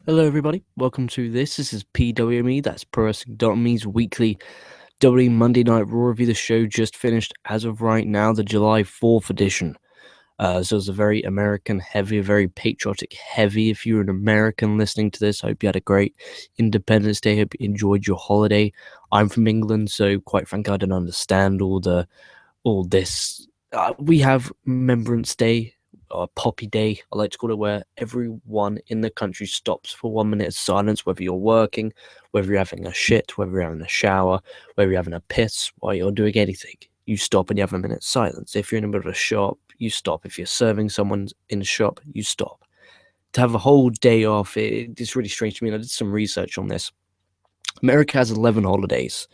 Hello, everybody. Welcome to this. This is PWME. That's Pro Wrestling.me's weekly WWE Monday Night Raw review. The show just finished as of right now, the July 4th edition. So it's a very American heavy, very patriotic heavy. If you're an American listening to this, I hope you had a great Independence Day. Hope you enjoyed your holiday. I'm from England, so quite frankly, I don't understand all this. We have Remembrance Day, or Poppy Day, I like to call it, where everyone in the country stops for 1 minute of silence, whether you're working, whether you're having a shit, whether you're having a shower, whether you're having a piss, while you're doing anything. You stop and you have a minute's silence. If you're in the middle of a shop, you stop. If you're serving someone in a shop, you stop. To have a whole day off, it's really strange to me. And I did some research on this. America has 11 holidays.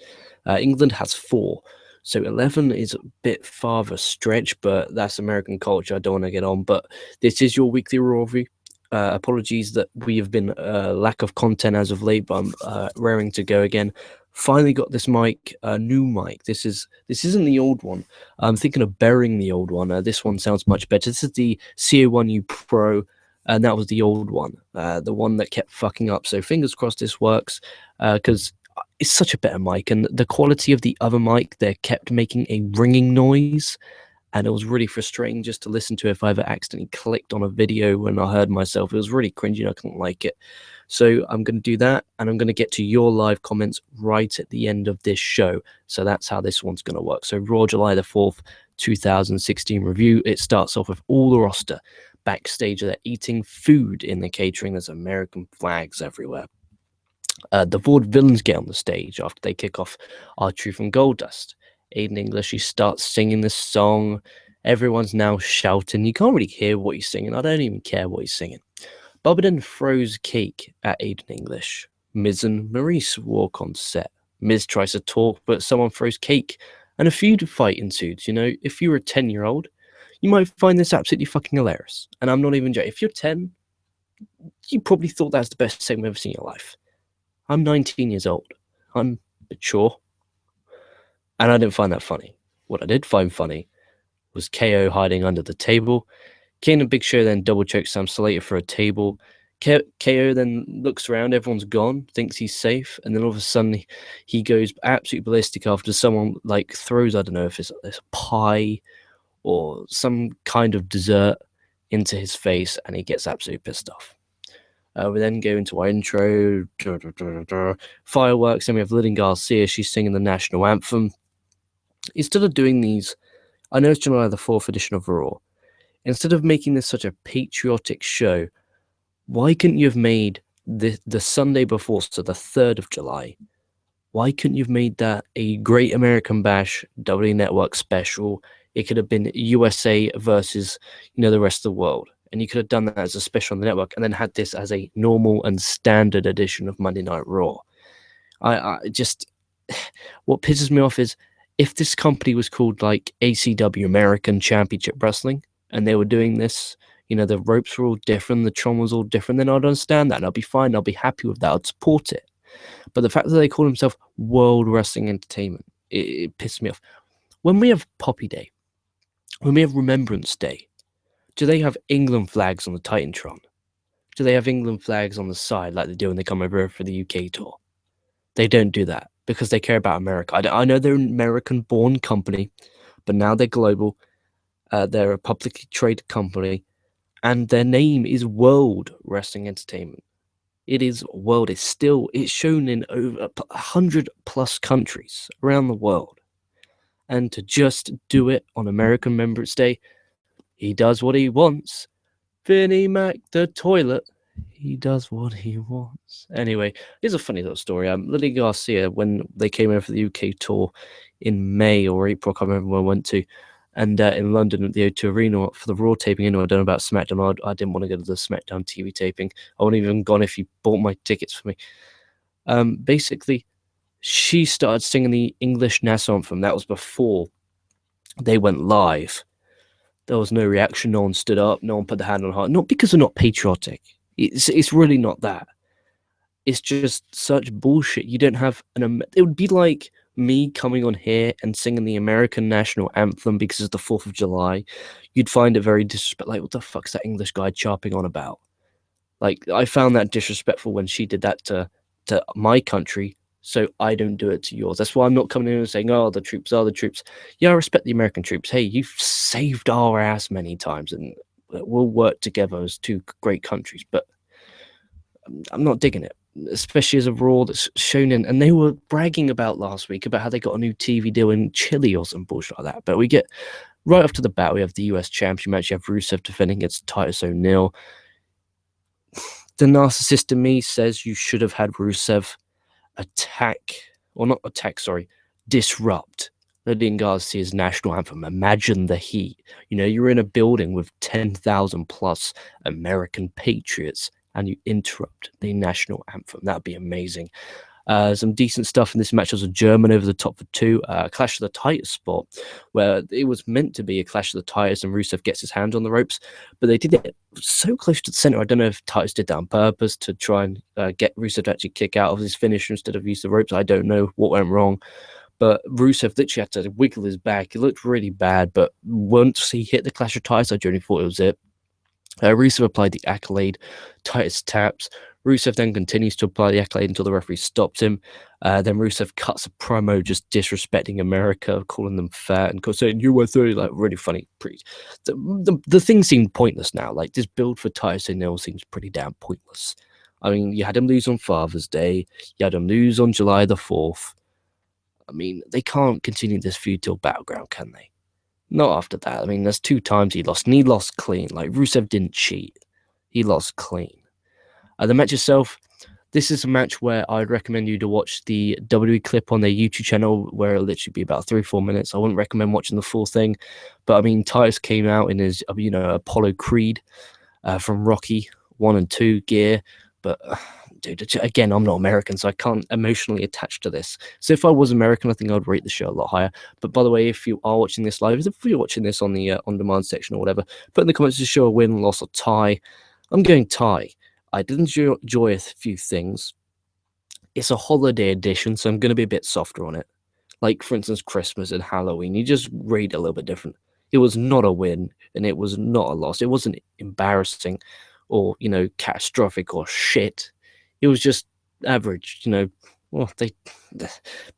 England has 4. So 11 is a bit far of a stretch, but that's American culture. I don't want to get on. But this is your weekly Raw review. Apologies that we have been lack of content as of late, but I'm raring to go again. Finally got this mic, new mic. This isn't the old one. I'm thinking of burying the old one. This one sounds much better. This is the CO1U Pro, and that was the old one, the one that kept fucking up. So fingers crossed this works, because it's such a better mic, and the quality of the other mic, they kept making a ringing noise, and it was really frustrating just to listen to if I ever accidentally clicked on a video when I heard myself. It was really cringy and I couldn't like it. So I'm going to do that, and I'm going to get to your live comments right at the end of this show. So that's how this one's going to work. So Raw July the 4th, 2016 review. It starts off with all the roster backstage. They're eating food in the catering. There's American flags everywhere. The Vaudevillains get on the stage after they kick off R-Truth and Goldust. Aiden English, he starts singing this song. Everyone's now shouting. You can't really hear what he's singing. I don't even care what he's singing. Bobby then throws cake at Aiden English. Miz and Maurice walk on set. Miz tries to talk, but someone throws cake, and a feud fight ensues. You know, if you were a 10-year-old, you might find this absolutely fucking hilarious. And I'm not even joking. If you're 10, you probably thought that's the best segment you've ever seen in your life. I'm 19 years old. I'm mature. And I didn't find that funny. What I did find funny was KO hiding under the table. Kane and Big Show then double choke Sam Slater for a table. KO then looks around, everyone's gone, thinks he's safe, and then all of a sudden he goes absolutely ballistic after someone like throws, I don't know if it's a pie or some kind of dessert into his face, and he gets absolutely pissed off. We then go into our intro, fireworks, and we have Lillian Garcia. She's singing the national anthem. Instead of doing these, I know it's July the 4th edition of Raw. Instead of making this such a patriotic show, why couldn't you have made the Sunday before, so the 3rd of July, why couldn't you have made that a Great American Bash WWE Network special? It could have been USA versus, the rest of the world. And you could have done that as a special on the network and then had this as a normal and standard edition of Monday Night Raw. I just, what pisses me off is if this company was called like ACW, American Championship Wrestling, and they were doing this, the ropes were all different, the trauma was all different, then I'd understand that. And I'll be fine. I'll be happy with that. I'd support it. But the fact that they call themselves World Wrestling Entertainment, it pissed me off. When we have Poppy Day, when we have Remembrance Day, do they have England flags on the Titantron? Do they have England flags on the side like they do when they come over for the UK tour? They don't do that because they care about America. I know they're an American-born company, but now they're global. They're a publicly traded company, and their name is World Wrestling Entertainment. It is world. It's shown in over 100 plus countries around the world. And to just do it on American Remembrance Day, he does what he wants. Vinnie Mac the toilet. He does what he wants. Anyway, here's a funny little story. Lily Garcia, when they came over for the UK tour in May or April, I can't remember where I went to, and in London at the O2 Arena for the Raw taping, I don't know about SmackDown. I didn't want to go to the SmackDown TV taping. I wouldn't even gone if you bought my tickets for me. Basically, she started singing the English national anthem. That was before they went live. There was no reaction. No one stood up. No one put their hand on heart. Not because they're not patriotic. It's really not that. It's just such bullshit. You don't have it would be like me coming on here and singing the American national anthem because it's the 4th of July. You'd find it very disrespectful. Like, what the fuck's that English guy chirping on about? Like, I found that disrespectful when she did that to my country, so I don't do it to yours. That's why I'm not coming in and saying, "Oh, the troops are the troops." Yeah, I respect the American troops. Hey, you've saved our ass many times, and we'll work together as two great countries. But I'm not digging it, especially as a Raw that's shown in. And they were bragging about last week about how they got a new TV deal in Chile or some bullshit like that. But we get right after the bat, we have the US Championship match. You have Rusev defending against Titus O'Neil. The narcissist in me says you should have had Rusev disrupt Lydian Garcia's national anthem. Imagine the heat. You know, you're in a building with 10,000 plus American patriots and you interrupt the national anthem. That'd be amazing. Some decent stuff in this match. Was a German over the top for two. Clash of the Titus spot, where it was meant to be a Clash of the Titus and Rusev gets his hand on the ropes, but they did it so close to the center. I don't know if Titus did that on purpose to try and get Rusev to actually kick out of his finisher instead of use the ropes. I don't know what went wrong, but Rusev literally had to wiggle his back. It looked really bad, but once he hit the Clash of Titus, I genuinely thought it was it. Rusev applied the accolade. Titus taps. Rusev then continues to apply the accolade until the referee stops him. Then Rusev cuts a promo just disrespecting America, calling them fat and saying USA, like really funny. The thing seemed pointless now. Like this build for Titus O'Neil seems pretty damn pointless. I mean, you had him lose on Father's Day. You had him lose on July the 4th. I mean, they can't continue this feud till Battleground, can they? Not after that. I mean, there's 2 times he lost, and he lost clean. Like, Rusev didn't cheat. He lost clean. The match itself, this is a match where I'd recommend you to watch the WWE clip on their YouTube channel, where it'll literally be about 3-4 minutes. I wouldn't recommend watching the full thing. But, I mean, Titus came out in his, Apollo Creed from Rocky 1 and 2 gear. But, dude, again, I'm not American, so I can't emotionally attach to this. So if I was American, I think I'd rate the show a lot higher. But by the way, if you are watching this live, if you're watching this on the on-demand section or whatever, put in the comments to show a win, loss, or tie. I'm going tie. I did enjoy a few things. It's a holiday edition, so I'm going to be a bit softer on it. Like, for instance, Christmas and Halloween. You just rate it a little bit different. It was not a win, and it was not a loss. It wasn't embarrassing or, catastrophic or shit. It was just average, Well,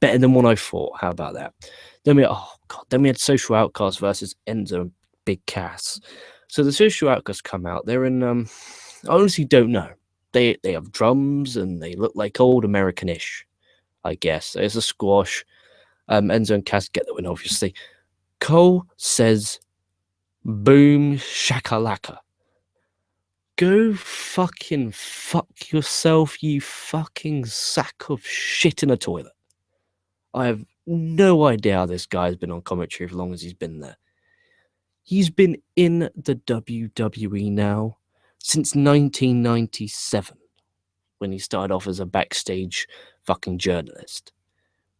better than what I thought. How about that? Then we had Social Outcast versus Enzo and Big Cass. So the Social Outcasts come out. They're in I honestly don't know. They have drums and they look like old American-ish, I guess. There's a squash. Enzo and Cass get the win, obviously. Cole says, "Boom shakalaka." Go fucking fuck yourself, you fucking sack of shit in a toilet. I have no idea how this guy's been on commentary as long as he's been there. He's been in the WWE now since 1997, when he started off as a backstage fucking journalist.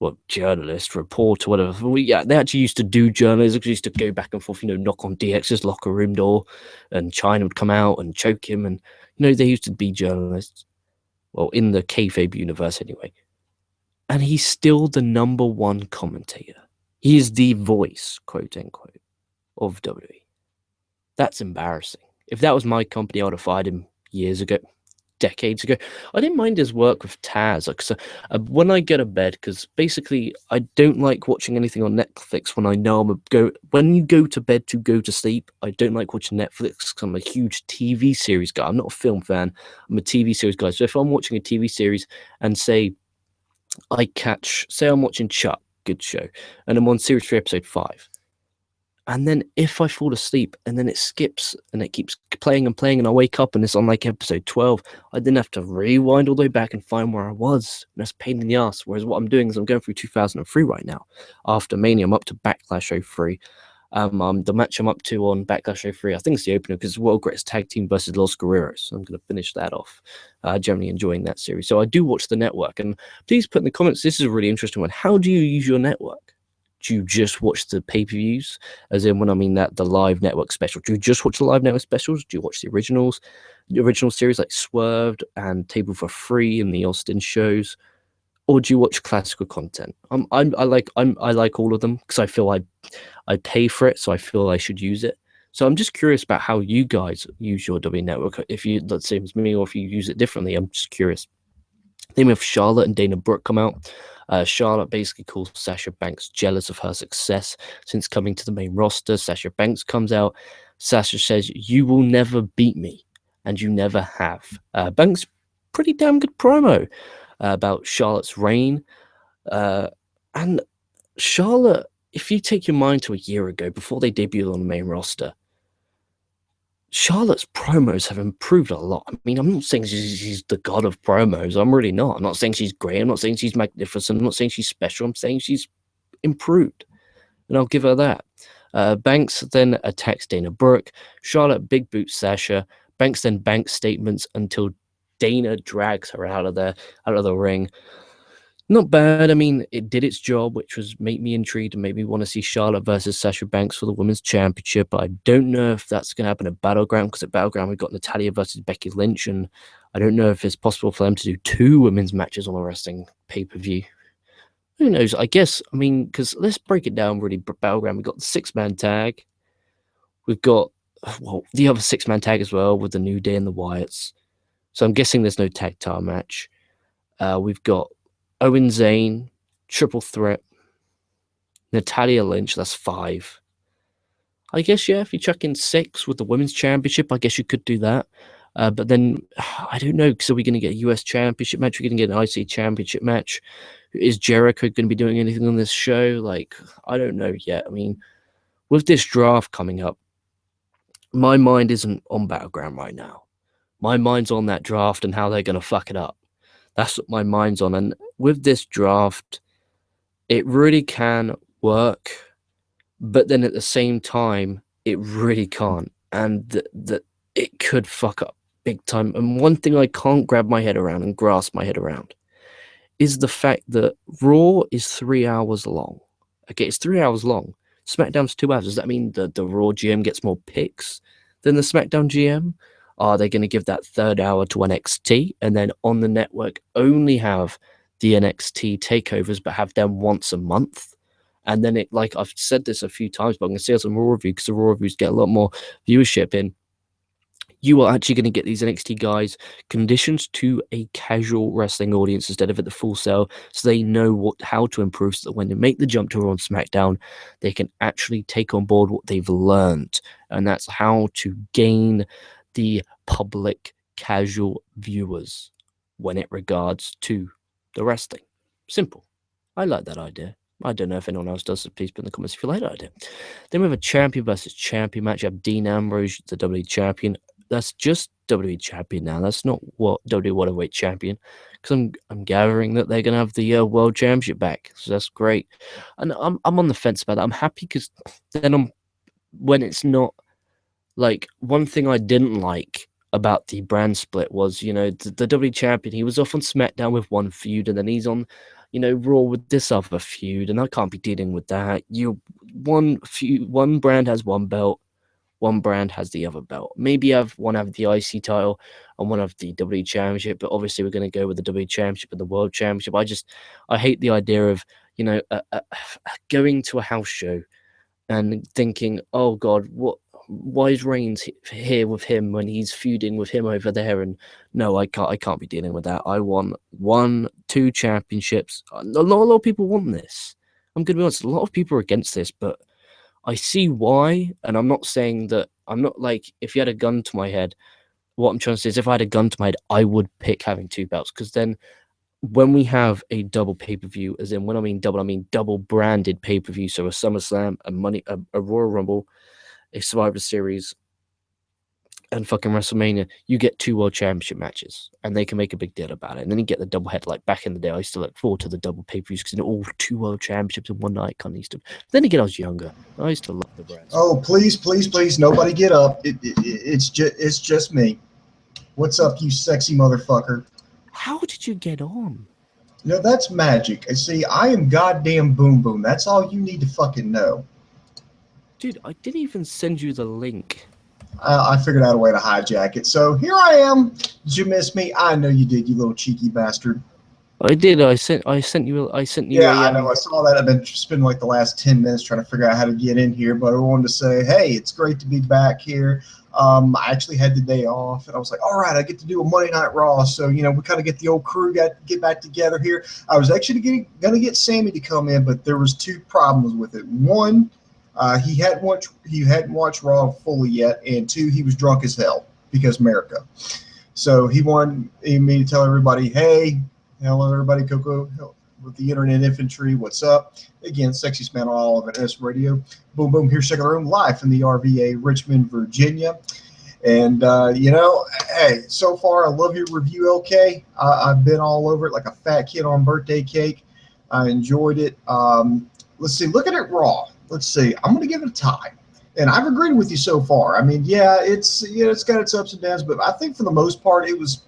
Well, journalist, reporter, whatever. Well, yeah, they actually used to do journalism because used to go back and forth, knock on DX's locker room door, and China would come out and choke him, and they used to be journalists. Well, in the kayfabe universe, anyway. And he's still the number one commentator. He is the voice, quote unquote, of WWE. That's embarrassing. If that was my company, I would have fired him years ago, decades ago. I didn't mind his work with Taz. When I go to bed, because basically I don't like watching anything on Netflix when I know when you go to bed to go to sleep. I don't like watching Netflix because I'm a huge TV series guy. I'm not a film fan. I'm a TV series guy. So if I'm watching a TV series and say I'm watching Chuck, good show, and I'm on series 3, episode 5. And then if I fall asleep and then it skips and it keeps playing and I wake up and it's on like episode 12, I then have to rewind all the way back and find where I was. And that's a pain in the ass. Whereas what I'm doing is I'm going through 2003 right now. After Mania, I'm up to Backlash 03. The match I'm up to on Backlash 03, I think it's the opener because it's World Greatest Tag Team versus Los Guerreros. So I'm going to finish that off. Generally enjoying that series. So I do watch the network. And please put in the comments, this is a really interesting one. How do you use your network? Do you just watch the pay-per-views? As in, when I mean that, the live network special. Do you just watch the live network specials? Do you watch the originals? The original series like Swerved and Table for Free and the Austin shows? Or do you watch classical content? I like all of them because I feel I pay for it, so I feel I should use it. So I'm just curious about how you guys use your W network. If you, that seems me, or if you use it differently, I'm just curious. Then we have Charlotte and Dana Brooke come out. Charlotte basically calls Sasha Banks jealous of her success since coming to the main roster. Sasha Banks comes out. Sasha says, "You will never beat me, and you never have." Banks, pretty damn good promo about Charlotte's reign. And Charlotte, if you take your mind to a year ago, before they debuted on the main roster, Charlotte's promos have improved a lot. I mean, I'm not saying she's the god of promos. I'm really not. I'm not saying she's great. I'm not saying she's magnificent. I'm not saying she's special. I'm saying she's improved. And I'll give her that. Banks then attacks Dana Brooke. Charlotte big boots Sasha. Banks then banks statements until Dana drags her out of the ring. Not bad. I mean, it did its job, which was make me intrigued and made me want to see Charlotte versus Sasha Banks for the Women's Championship. But I don't know if that's going to happen at Battleground, because at Battleground we've got Natalya versus Becky Lynch, and I don't know if it's possible for them to do 2 women's matches on a wrestling pay-per-view. Who knows? I guess, I mean, because let's break it down really. Battleground, we've got the 6-man tag. We've got, well, the other 6-man tag as well with the New Day and the Wyatts. So I'm guessing there's no tag team match. We've got Owen Zane, triple threat. Natalya Lynch, that's 5. I guess, yeah, if you chuck in 6 with the Women's Championship, I guess you could do that. But then, I don't know, so we're going to get a US Championship match, we're going to get an IC Championship match. Is Jericho going to be doing anything on this show? Like, I don't know yet. I mean, with this draft coming up, my mind isn't on Battleground right now. My mind's on that draft and how they're going to fuck it up. That's what my mind's on. And with this draft, it really can work, but then at the same time, it really can't. And it could fuck up big time. And one thing I can't grab my head around and grasp my head around is the fact that Raw is 3 hours long. Okay, it's 3 hours long. SmackDown's 2 hours. Does that mean the Raw GM gets more picks than the SmackDown GM? Are they going to give that 3rd hour to NXT and then on the network only have the NXT takeovers but have them once a month? And then it, like I've said this a few times, but I'm going to say it on Raw Review because the Raw Reviews get a lot more viewership in. You are actually going to get these NXT guys conditioned to a casual wrestling audience instead of at the Full Sail, so they know how to improve, so that when they make the jump to Raw and SmackDown, they can actually take on board what they've learned. And that's how to gain the public casual viewers when it regards to the wrestling. Simple. I like that idea. I don't know if anyone else does, so please put in the comments if you like that idea. Then we have a champion versus champion match. You have Dean Ambrose, the WWE champion. That's just WWE champion now. That's not what WWE Worldwide champion, because I'm gathering that they're gonna have the World Championship back. So that's great, and I'm on the fence about that. I'm happy because then when it's not, like, one thing I didn't like about the brand split was, the WWE champion, he was off on SmackDown with one feud, and then he's on, Raw with this other feud, and I can't be dealing with that. One brand has one belt, one brand has the other belt. Maybe one have the IC title and one have the WWE Championship, but obviously we're going to go with the WWE Championship and the World Championship. I hate the idea of, going to a house show and thinking, oh God, why is Reigns here with him when he's feuding with him over there? And no, I can't be dealing with that. I want 2 championships. A lot of people want this. I'm going to be honest, a lot of people are against this, but I see why, and I'm not saying that, I'm not like, if you had a gun to my head, what I'm trying to say is if I had a gun to my head, I would pick having 2 belts, because then when we have a double pay-per-view, as in when I mean double branded pay-per-view, so a SummerSlam, a Royal Rumble, a Survivor Series, and fucking WrestleMania, you get 2 World Championship matches, and they can make a big deal about it. And then you get the double head. Like back in the day, I used to look forward to the double pay-per-views because all 2 World Championships in one night. Kind of used to. Then again, I was younger. I used to love the brands. Oh, please, nobody get up. It's just me. What's up, you sexy motherfucker? How did you get on? That's magic. See, I am goddamn Boom Boom. That's all you need to fucking know. Dude, I didn't even send you the link. I figured out a way to hijack it. So here I am. Did you miss me? I know you did, you little cheeky bastard. I did. I sent you. I sent you Yeah, a I know. I saw that. I've been spending like the last 10 minutes trying to figure out how to get in here, but I wanted to say, hey, it's great to be back here. I actually had the day off, and I was like, all right, I get to do a Monday Night Raw. So, we kind of get the old crew get back together here. I was actually going to get Sammy to come in, but there was two problems with it. One, he hadn't watched Raw fully yet, and two, he was drunk as hell because America. So he wanted me to tell everybody, hey, hello, everybody, Coco with the Internet Infantry, what's up? Again, Sexiest Man on all of S Radio. Boom, boom, here's Second Room, live from the RVA, Richmond, Virginia. And, hey, so far, I love your review, LK. I've been all over it like a fat kid on birthday cake. I enjoyed it. Let's see, looking at Raw, let's see, I'm going to give it a tie. And I've agreed with you so far. I mean, yeah, it's got its ups and downs, but I think for the most part, it was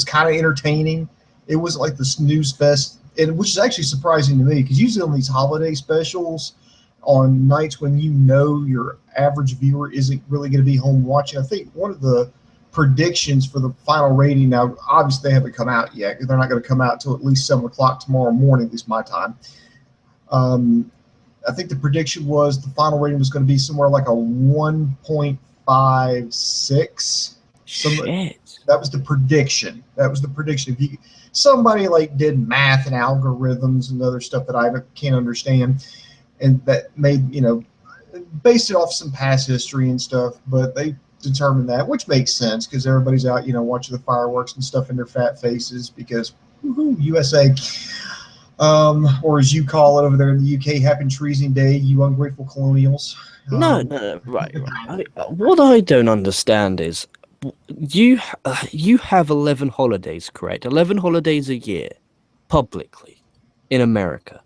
kind of entertaining. It wasn't like the snooze fest, and which is actually surprising to me because usually on these holiday specials, on nights when your average viewer isn't really going to be home watching, I think one of the predictions for the final rating, now obviously they haven't come out yet because they're not going to come out till at least 7 o'clock tomorrow morning, at least my time. I think the prediction was the final rating was going to be somewhere like a 1.56. shit. That was the prediction. If somebody like did math and algorithms and other stuff that I can't understand, and that made based it off some past history and stuff, but they determined that, which makes sense because everybody's out watching the fireworks and stuff in their fat faces because woohoo, USA. Or as you call it over there in the UK, Happy Treason Day, you ungrateful colonials. No, right. What I don't understand is you have 11 holidays, correct? 11 holidays a year, publicly, in America.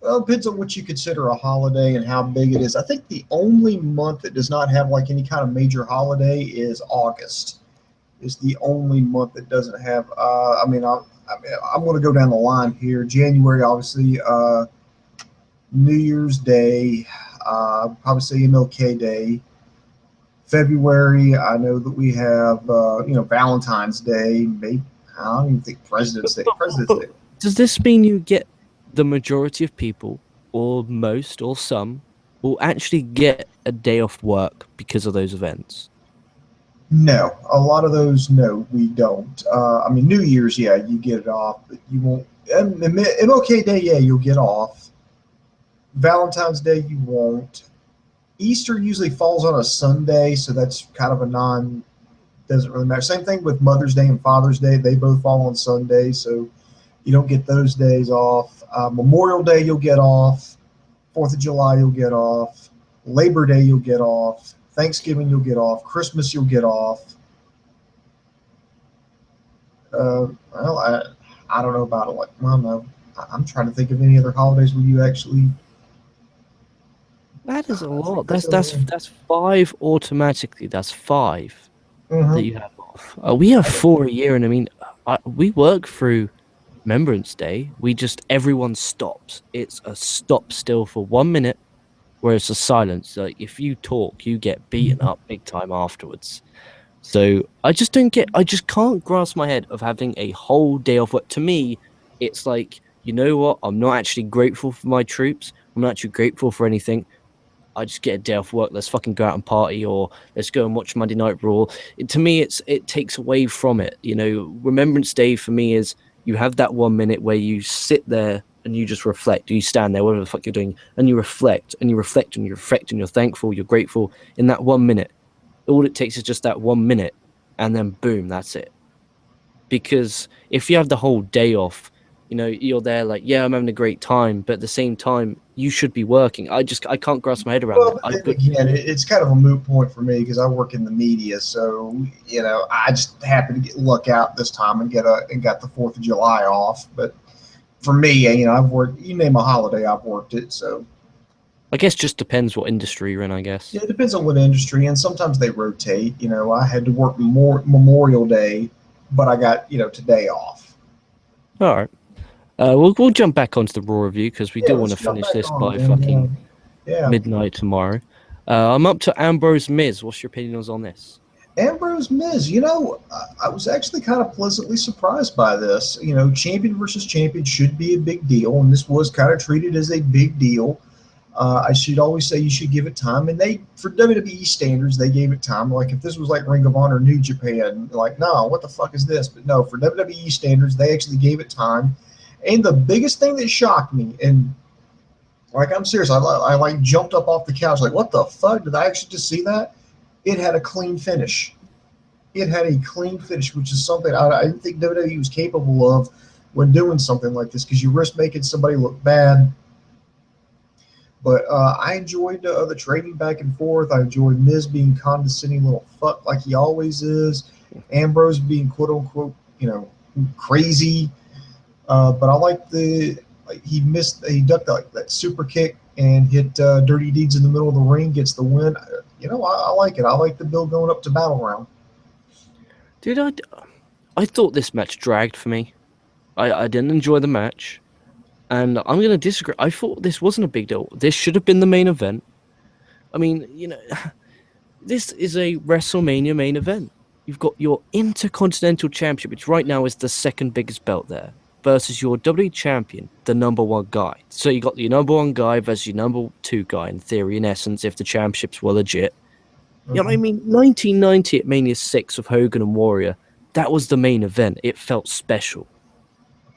Well, it depends on what you consider a holiday and how big it is. I think the only month that does not have like any kind of major holiday is August. Is the only month that doesn't have. I'm going to go down the line here. January, obviously, New Year's Day, probably say MLK Day. February, I know that we have, Valentine's Day. Maybe I don't even think President's Day. Does this mean you get the majority of people, or most, or some, will actually get a day off work because of those events? No, a lot of those, no, we don't. New Year's, yeah, you get it off, but you won't. MLK Day, yeah, you'll get off. Valentine's Day, you won't. Easter usually falls on a Sunday, so that's kind of doesn't really matter. Same thing with Mother's Day and Father's Day. They both fall on Sundays, so you don't get those days off. Memorial Day, you'll get off. 4th of July, you'll get off. Labor Day, you'll get off. Thanksgiving, you'll get off. Christmas, you'll get off. I don't know about it. No. I'm trying to think of any other holidays where you actually. That is a lot. That's 5 automatically. That's 5 that you have off. We have 4 a year, and we work through Remembrance Day. Everyone stops. It's a stop still for 1 minute. Where it's a silence. Like if you talk, you get beaten up big time afterwards. So I just can't grasp my head of having a whole day off work. To me, it's like, you know what? I'm not actually grateful for my troops. I'm not actually grateful for anything. I just get a day off work. Let's fucking go out and party, or let's go and watch Monday Night Raw. To me, it takes away from it. Remembrance Day for me is you have that 1 minute where you sit there and you just reflect. You stand there, whatever the fuck you're doing, and you reflect, and you reflect, and you reflect, and you're thankful, you're grateful in that 1 minute. All it takes is just that 1 minute, and then boom, that's it. Because if you have the whole day off, you're there like, yeah, I'm having a great time, but at the same time, you should be working. I can't grasp my head around it. Again, it's kind of a moot point for me because I work in the media, so I just happened to luck out this time and got the 4th of July off, but. For me, I've worked. You name a holiday, I've worked it. So, I guess just depends what industry you're in. I guess. Yeah, it depends on what industry, and sometimes they rotate. I had to work Memorial Day, but I got today off. All right. We'll jump back onto the Raw review because we do want to finish this by midnight tomorrow. I'm up to Ambrose Miz. What's your opinions on this? Ambrose Miz, I was actually kind of pleasantly surprised by this. Champion versus champion should be a big deal, and this was kind of treated as a big deal. I should always say you should give it time, and for WWE standards, they gave it time. Like if this was like Ring of Honor, New Japan, like no, what the fuck is this? But no, for WWE standards, they actually gave it time. And the biggest thing that shocked me, and like I'm serious, I like jumped up off the couch, like what the fuck? Did I actually just see that? It had a clean finish. It had a clean finish, which is something I didn't think WWE was capable of when doing something like this, because you risk making somebody look bad. But I enjoyed the trading back and forth. I enjoyed Miz being condescending little fuck like he always is. Ambrose being quote unquote, crazy. But I like he ducked that super kick and hit Dirty Deeds in the middle of the ring, gets the win. I like it. I like the bill going up to Battleground. Dude, I thought this match dragged for me. I didn't enjoy the match. And I'm going to disagree. I thought this wasn't a big deal. This should have been the main event. I mean, this is a WrestleMania main event. You've got your Intercontinental Championship, which right now is the second biggest belt there, versus your WWE Champion, the number one guy. So you got your number one guy versus your number two guy, in theory, in essence, if the championships were legit. Mm-hmm. You know what I mean? 1990 at Mania 6 of Hogan and Warrior, that was the main event. It felt special.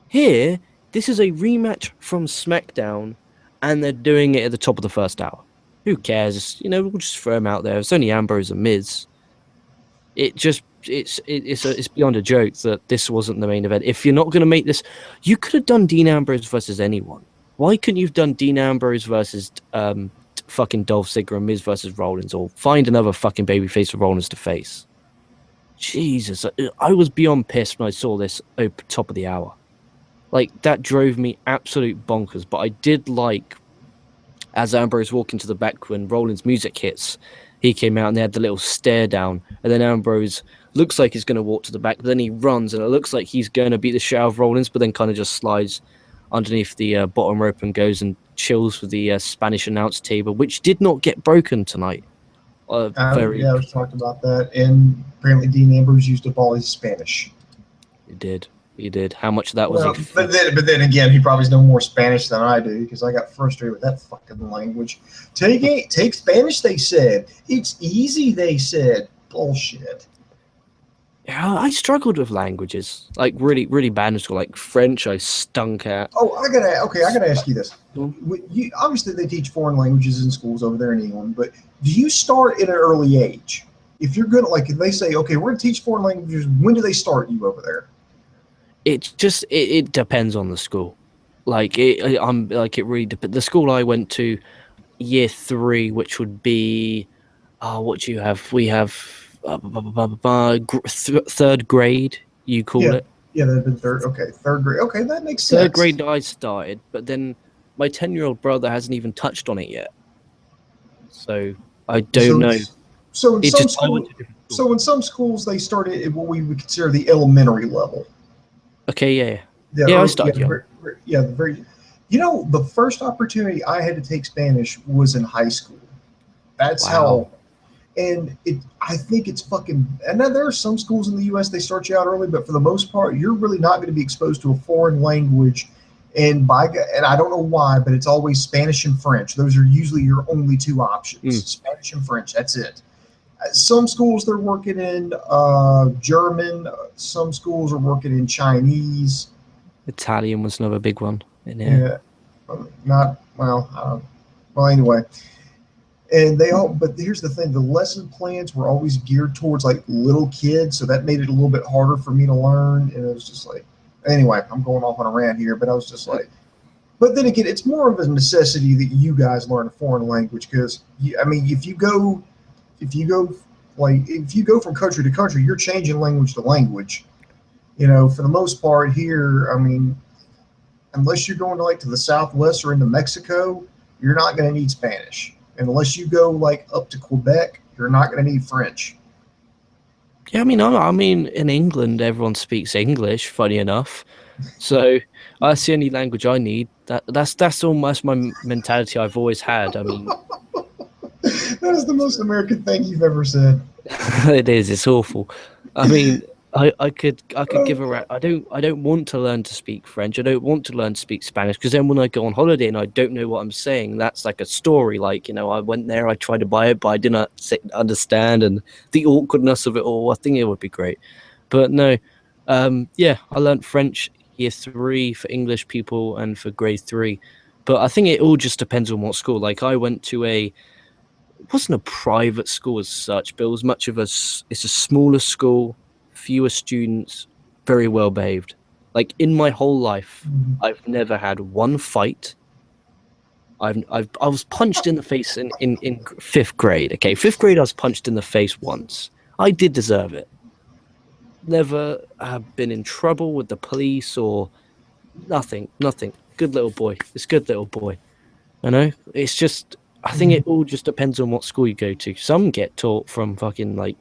Here, this is a rematch from SmackDown, and they're doing it at the top of the first hour. Who cares? We'll just throw them out there. It's only Ambrose and Miz. It's beyond a joke that this wasn't the main event. If you're not going to make this, you could have done Dean Ambrose versus anyone. Why couldn't you have done Dean Ambrose versus fucking Dolph Ziggler and Miz versus Rollins, or find another fucking babyface for Rollins to face? Jesus, I was beyond pissed when I saw this top of the hour. Like, that drove me absolute bonkers. But I did like, as Ambrose walked into the back when Rollins' music hits, he came out and they had the little stare down. And then Ambrose looks like he's going to walk to the back, but then he runs and it looks like he's going to beat the shit out of Rollins, but then kind of just slides underneath the bottom rope and goes and chills with the Spanish announce table, which did not get broken tonight. Yeah, I was talking about that. And apparently Dean Ambrose used up all his Spanish. He did. He did. How much of that was? But then again, he probably knows more Spanish than I do, because I got frustrated with that fucking language. Take Spanish, they said. It's easy, they said. Bullshit. Yeah, I struggled with languages, like really, really bad in school. Like French, I stunk at. Oh, I gotta ask you this. Obviously, they teach foreign languages in schools over there in England, but do you start at an early age? If you're good, like if they say, okay, we're gonna teach foreign languages, when do they start you over there? It depends on the school. Like it really depends. The school I went to, year 3, which would be, what do you have? We have third grade. You call it? Yeah, that'd been third. Okay, third grade. Okay, that makes sense. Third grade I started, but then my 10-year-old brother hasn't even touched on it yet. So I don't know. So in some schools they started at what we would consider the elementary level. Okay, yeah. I started young. The first opportunity I had to take Spanish was in high school. That's how. And I think it's fucking. And then there are some schools in the U.S. they start you out early, but for the most part, you're really not going to be exposed to a foreign language. And I don't know why, but it's always Spanish and French. Those are usually your only two options. Spanish and French. That's it. Some schools they're working in German. Some schools are working in Chinese. Italian was another big one in here. Yeah, well, anyway. And but here's the thing: the lesson plans were always geared towards like little kids, so that made it a little bit harder for me to learn. And it was just like, anyway, I'm going off on a rant here, but I was just like, but then again, it's more of a necessity that you guys learn a foreign language, because if you go from country to country, you're changing language to language. For the most part here, unless you're going to the Southwest or into Mexico, you're not going to need Spanish. And unless you go up to Quebec, you're not going to need French. Yeah, in England, everyone speaks English, funny enough. So that's the only language I need. That's almost my mentality I've always had. That is the most American thing you've ever said. It is. It's awful. I mean, I could give a rat. I don't want to learn to speak French. I don't want to learn to speak Spanish because then when I go on holiday and I don't know what I'm saying, that's like a story. Like I went there, I tried to buy it, but I didn't understand, and the awkwardness of it all. I think it would be great, but no. Yeah, I learned French year three for English people and for grade three, but I think it all just depends on what school. Like I went to it wasn't a private school as such, but it was much of it's a smaller school, fewer students, very well behaved. Like in my whole life, I've never had one fight. I was punched in the face in fifth grade. Okay, fifth grade, I was punched in the face once. I did deserve it. Never have been in trouble with the police or nothing. Nothing. Good little boy. It's good little boy. You know, it's just. I think it all just depends on what school you go to. Some get taught from fucking like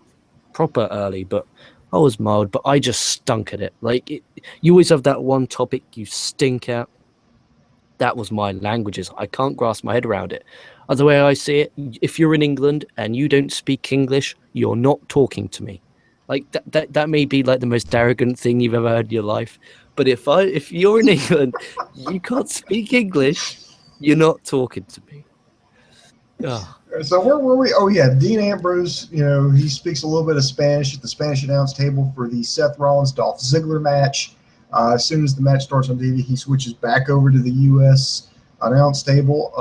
proper early, but I was mild, but I just stunk at it. You always have that one topic you stink at. That was my languages. I can't grasp my head around it. The way I see it, if you're in England and you don't speak English, you're not talking to me. Like that may be like the most arrogant thing you've ever heard in your life. But if you're in England, you can't speak English, you're not talking to me. Oh. So where were we? Oh yeah, Dean Ambrose. He speaks a little bit of Spanish at the Spanish announce table for the Seth Rollins Dolph Ziggler match. As soon as the match starts on TV, he switches back over to the U.S. announce table.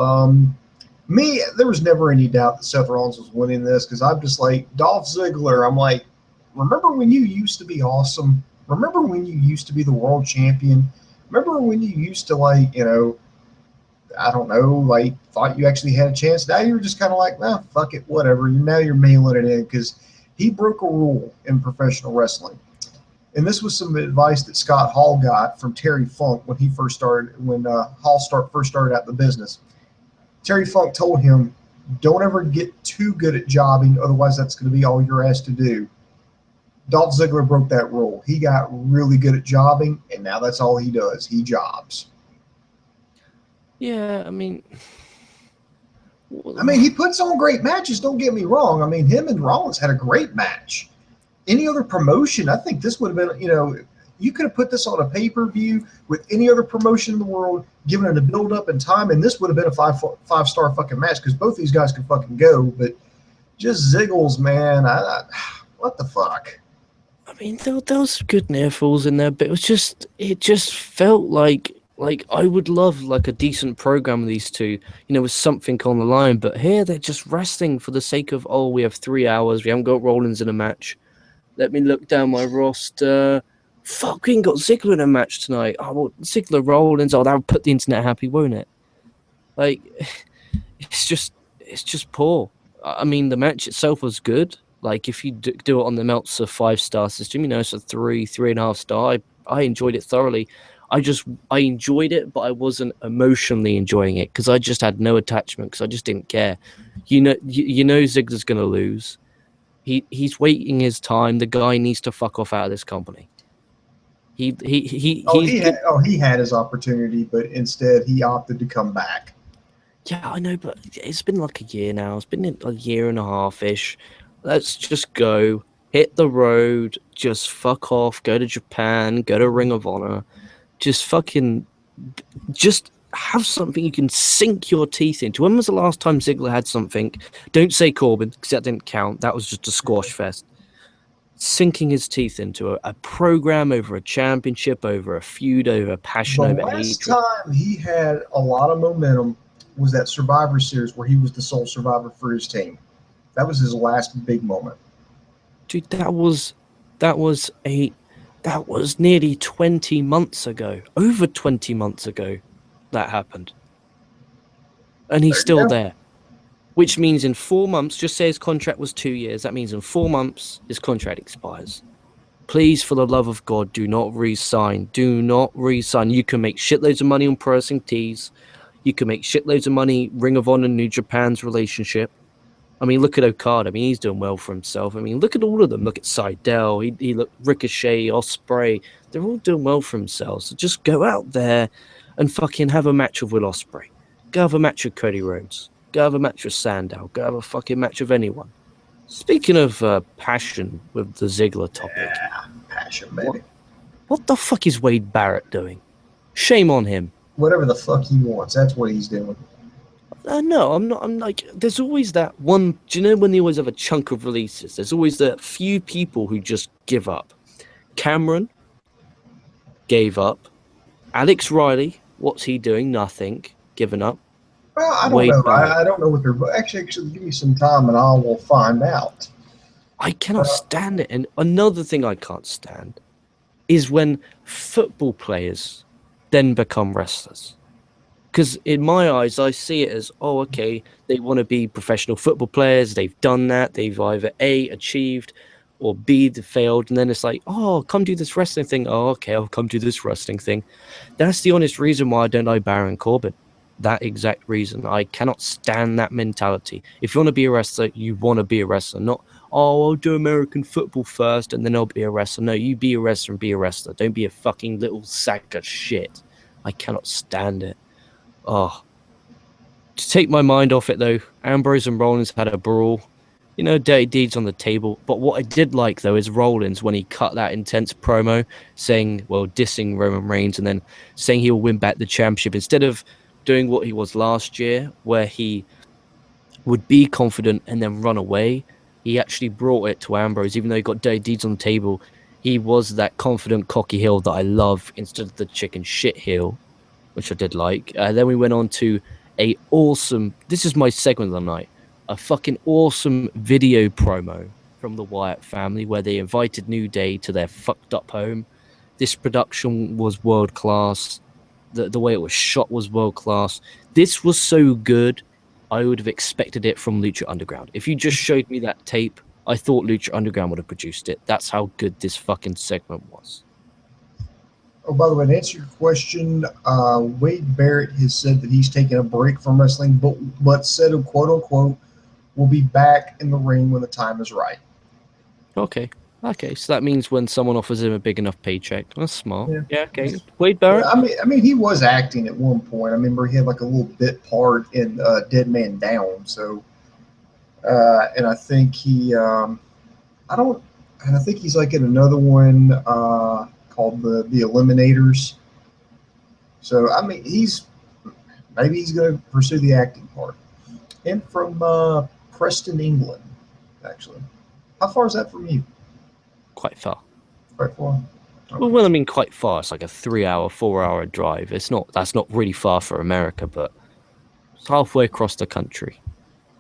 There was never any doubt that Seth Rollins was winning this because I'm just like Dolph Ziggler. I'm like, remember when you used to be awesome? Remember when you used to be the world champion? Remember when you used to I don't know, like thought you actually had a chance. Now you're just kind of like, well, fuck it, whatever. Now you're mailing it in because he broke a rule in professional wrestling. And this was some advice that Scott Hall got from Terry Funk when he first started, when first started out the business. Terry Funk told him, don't ever get too good at jobbing, otherwise that's going to be all you're asked to do. Dolph Ziggler broke that rule. He got really good at jobbing, and now that's all he does. He jobs. Yeah, I mean, he puts on great matches. Don't get me wrong. Him and Rollins had a great match. Any other promotion, I think this would have been, you could have put this on a pay-per-view with any other promotion in the world, given it a build-up in time, and this would have been a five-star fucking match because both these guys could fucking go. But just Ziggles, man, what the fuck? I mean, there was good near falls in there, but it just felt like I would love like a decent program of these two, with something on the line. But here they're just wrestling for the sake of, oh, we have 3 hours, we haven't got Rollins in a match. Let me look down my roster. Fuck, we ain't got Ziggler in a match tonight. Oh, well, Ziggler Rollins. Oh, that would put the internet happy, won't it? Like, it's just poor. I mean, the match itself was good. Like, if you do it on the Meltzer 5-star system, it's a 3.5 star. I enjoyed it thoroughly. I enjoyed it, but I wasn't emotionally enjoying it because I just had no attachment because I just didn't care. Ziggler's gonna lose. He's waiting his time. The guy needs to fuck off out of this company. He had his opportunity, but instead he opted to come back. Yeah, I know, but it's been like a year now. It's been a year and a half-ish. Let's just go, hit the road, just fuck off, go to Japan, go to Ring of Honor, just have something you can sink your teeth into. When was the last time Ziggler had something? Don't say Corbin, because that didn't count. That was just a squash fest. Sinking his teeth into a program over a championship, over a feud, over passion, over hatred. The last time he had a lot of momentum was that Survivor Series where he was the sole survivor for his team. That was his last big moment. Dude, that was nearly 20 months ago. Over 20 months ago that happened. And he's still there. Which means in 4 months, just say his contract was 2 years, that means in 4 months his contract expires. Please, for the love of God, do not re-sign. Do not re-sign. You can make shitloads of money on Pro Wrestling Tees. You can make shitloads of money Ring of Honor and New Japan's relationship. I mean, look at Okada. I mean, he's doing well for himself. I mean, look at all of them. Look at Seidel. He look Ricochet, Ospreay. They're all doing well for themselves. So just go out there and fucking have a match with Will Ospreay. Go have a match with Cody Rhodes. Go have a match with Sandow. Go have a fucking match with anyone. Speaking of passion with the Ziggler topic, Yeah, passion, what, baby. what the fuck is Wade Barrett doing? Shame on him. Whatever the fuck he wants, that's what he's doing. No, I'm not. I'm like, there's always that one. Do you know when they always have a chunk of releases? There's always that few people who just give up. Cameron gave up. Alex Riley, what's he doing? Nothing. Given up. Well, I don't Wade know. Barrett. I don't know what they're. Actually, give me some time and I will find out. I cannot stand it. And another thing I can't stand is when football players then become wrestlers. Because in my eyes, I see it as, oh, okay, they want to be professional football players. They've done that. They've either A, achieved, or B, they failed. And then it's like, oh, come do this wrestling thing. Oh, okay, I'll come do this wrestling thing. That's the honest reason why I don't like Baron Corbin. That exact reason. I cannot stand that mentality. If you want to be a wrestler, you want to be a wrestler. Not, oh, I'll do American football first and then I'll be a wrestler. No, you be a wrestler and be a wrestler. Don't be a fucking little sack of shit. I cannot stand it. Oh, to take my mind off it though, Ambrose and Rollins had a brawl. You know, dirty deeds on the table. But what I did like though is Rollins when he cut that intense promo saying, well, dissing Roman Reigns and then saying he'll win back the championship instead of doing what he was last year, where he would be confident and then run away. He actually brought it to Ambrose, even though he got dirty deeds on the table. He was that confident, cocky heel that I love instead of the chicken shit heel, which I did like. Then we went on to a awesome, this is my segment of the night, a fucking awesome video promo from the Wyatt family where they invited New Day to their fucked up home. This production was world class. The way it was shot was world class. This was so good, I would have expected it from Lucha Underground. If you just showed me that tape, I thought Lucha Underground would have produced it. That's how good this fucking segment was. Oh, by the way, to answer your question, Wade Barrett has said that he's taking a break from wrestling, but said, quote unquote, will be back in the ring when the time is right. Okay. Okay, so that means when someone offers him a big enough paycheck. That's smart. Yeah. Yeah, okay. Wade Barrett? I mean, he was acting at one point. I remember he had like a little bit part in Dead Man Down. So, and I think I don't, and I think he's like in another one called the Eliminators. So, I mean, maybe he's going to pursue the acting part. And from Preston, England, actually. How far is that from you? Quite far. Quite far. Okay. Well, I mean, quite far. It's like a 3-hour, 4-hour drive. That's not really far for America, but it's halfway across the country.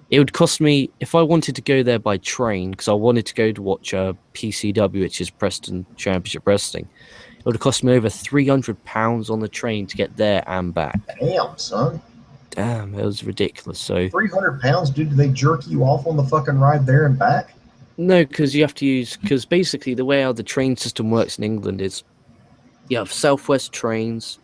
It would cost me, if I wanted to go there by train, because I wanted to go to watch PCW, which is Preston Championship Wrestling, it would have cost me over £300 on the train to get there and back. Damn, son. Damn, it was ridiculous. So 300 pounds, dude. Do they jerk you off on the fucking ride there and back? no, because basically the way how the train system works in England is you have Southwest trains,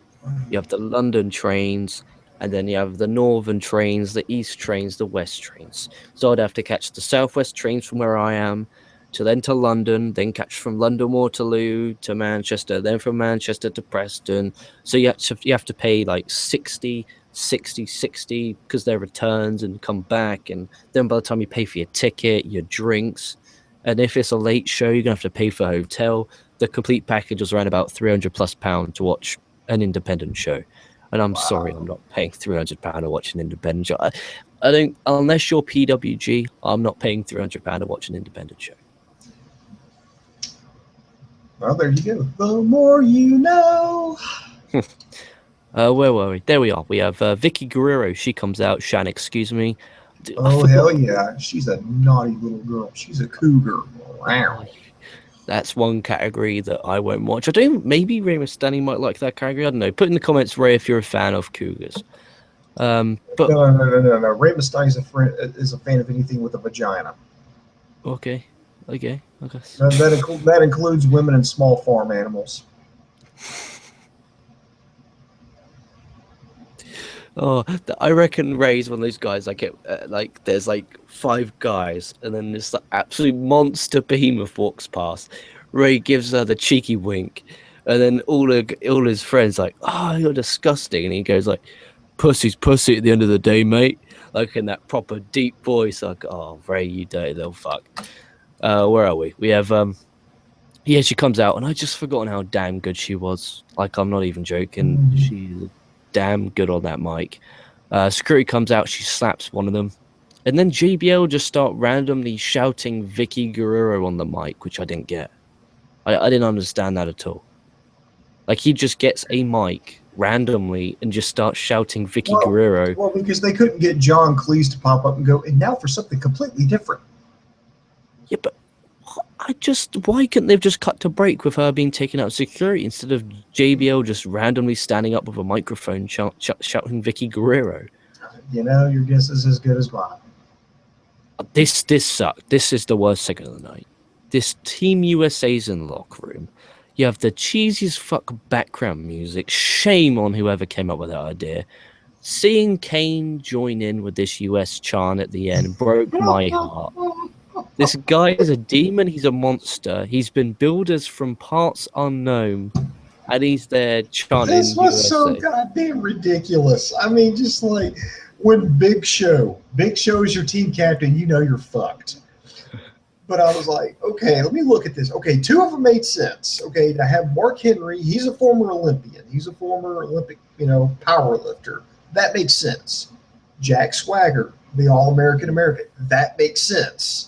you have the London trains, and then you have the Northern trains, the East trains, the West trains. So I'd have to catch the Southwest trains from where I am to London, then catch from London Waterloo to Manchester, then from Manchester to Preston. So you have to pay like 60 because they're returns and come back, and then by the time you pay for your ticket, your drinks, and if it's a late show, you're gonna have to pay for a hotel. The complete package was around about £300+ to watch an independent show. And I'm sorry, I'm not paying £300 to watch an independent show. I don't, unless you're PWG, I'm not paying £300 to watch an independent show. Well, there you go. The more you know. Where were we? There we are. We have Vicky Guerrero. She comes out. Shan, excuse me. Oh, hell yeah. She's a naughty little girl. She's a cougar. Wow. That's one category that I won't watch. I don't. Maybe Rey Mysterio might like that category. I don't know. Put in the comments, Ray, if you're a fan of cougars. But No. Rey Mysterio is a fan of anything with a vagina. Okay. Okay. That includes women and small farm animals. Oh, I reckon Ray's one of those guys like there's like 5 guys, and then this like, absolute monster behemoth walks past. Ray gives her the cheeky wink, and then all his friends like, "Oh, you're disgusting," and he goes like, "Pussy's pussy at the end of the day, mate." like in that proper deep voice, like, "Oh, Ray, you dirty little fuck." Where are we? We have yeah, she comes out, and I just forgotten how damn good she was. Like, I'm not even joking. Mhm. She's damn good on that mic. Security comes out, she slaps one of them, and then JBL just start randomly shouting Vicky Guerrero on the mic, which I didn't get. I didn't understand that at all. Like, he just gets a mic randomly and just starts shouting Vicky Guerrero. Well, because they couldn't get John Cleese to pop up and go, and now for something completely different. Yeah, but why couldn't they have just cut to break with her being taken out of security instead of JBL just randomly standing up with a microphone shouting Vicky Guerrero? You know, your guess is as good as mine. This sucked. This is the worst segment of the night. This Team USA's in the locker room. You have the cheesiest fuck background music. Shame on whoever came up with that idea. Seeing Kane join in with this US chant at the end broke my heart. This guy is a demon. He's a monster. He's been billed as from parts unknown, and he's there chanting. This was USA. so goddamn ridiculous. I mean, just like when Big Show is your team captain, you know you're fucked. But I was like, okay, let me look at this. Okay, two of them made sense. Okay, to have Mark Henry, he's a former Olympian. He's a former Olympic, power lifter. That makes sense. Jack Swagger, the All-American. That makes sense.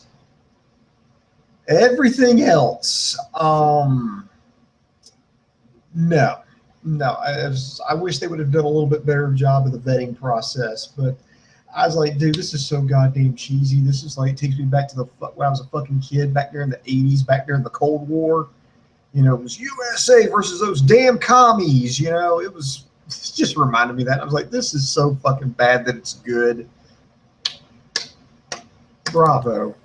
Everything else, no. I wish they would have done a little bit better job of the vetting process, but I was like, dude, this is so goddamn cheesy. This is like, it takes me back to when I was a fucking kid, back there in the 80s, back there in the Cold War. It was USA versus those damn commies. It just reminded me of that. I was like, this is so fucking bad that it's good. Bravo.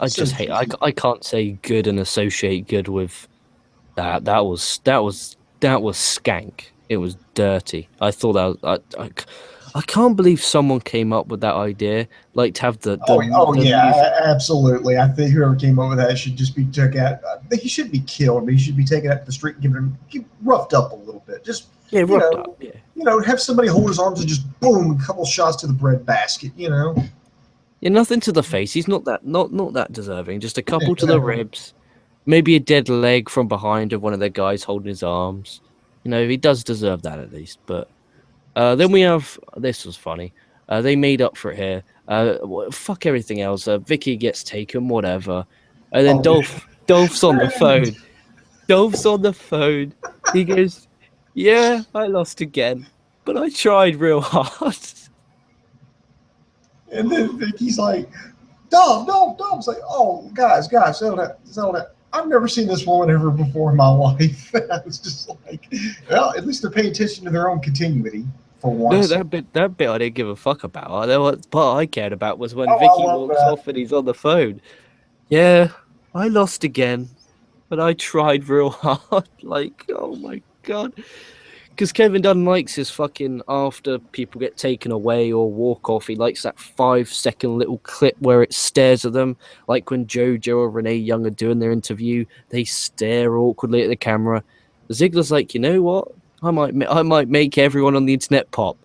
I just hate. I can't say good and associate good with that. That was skank. It was dirty. I thought that was, I can't believe someone came up with that idea. Like, to have the absolutely. I think whoever came up with that should just be took out. I think he should be killed, but he should be taken out to the street and roughed up a little bit. Just roughed up. Yeah. Have somebody hold his arms and just boom, a couple shots to the breadbasket. Yeah, nothing to the face. He's not that deserving. Just a couple to the ribs, maybe a dead leg from behind of one of the guys holding his arms. He does deserve that at least. But then we have, this was funny. They made up for it here. Fuck everything else. Vicky gets taken, whatever. And then Dolph's on the phone. Dolph's on the phone. He goes, "Yeah, I lost again, but I tried real hard." And then Vicky's like, Dolph. It's like, oh, guys, settle that. I've never seen this woman ever before in my life. And I was just like, well, at least they're paying attention to their own continuity for once. No, that bit I didn't give a fuck about. The part I cared about was when Vicky walks off and he's on the phone. Yeah, I lost again, but I tried real hard. Like, oh my god. Because Kevin Dunn likes his fucking, after people get taken away or walk off, he likes that 5-second little clip where it stares at them. Like when JoJo or Renee Young are doing their interview, they stare awkwardly at the camera. Ziggler's like, you know what? I might make everyone on the internet pop.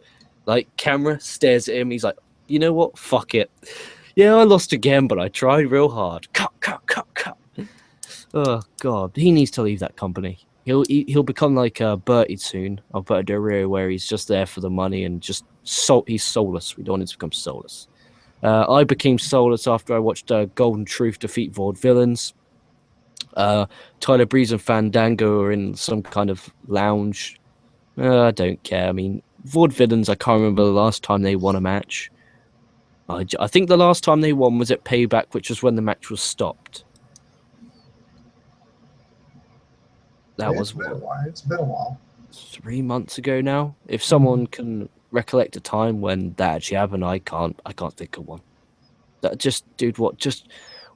Like, camera stares at him. He's like, you know what? Fuck it. Yeah, I lost again, but I tried real hard. Cut. Oh, God. He needs to leave that company. He'll become like Bertie soon, Alberto Del Rio, where he's just there for the money and just he's soulless. We don't want him to become soulless. I became soulless after I watched Golden Truth defeat Vaudevillains. Tyler Breeze and Fandango are in some kind of lounge. I don't care. I mean, Vaudevillains, I can't remember the last time they won a match. I think the last time they won was at Payback, which was when the match was stopped. It's been a while. 3 months ago now. If someone can recollect a time when that actually happened, I can't think of one. That just, dude, what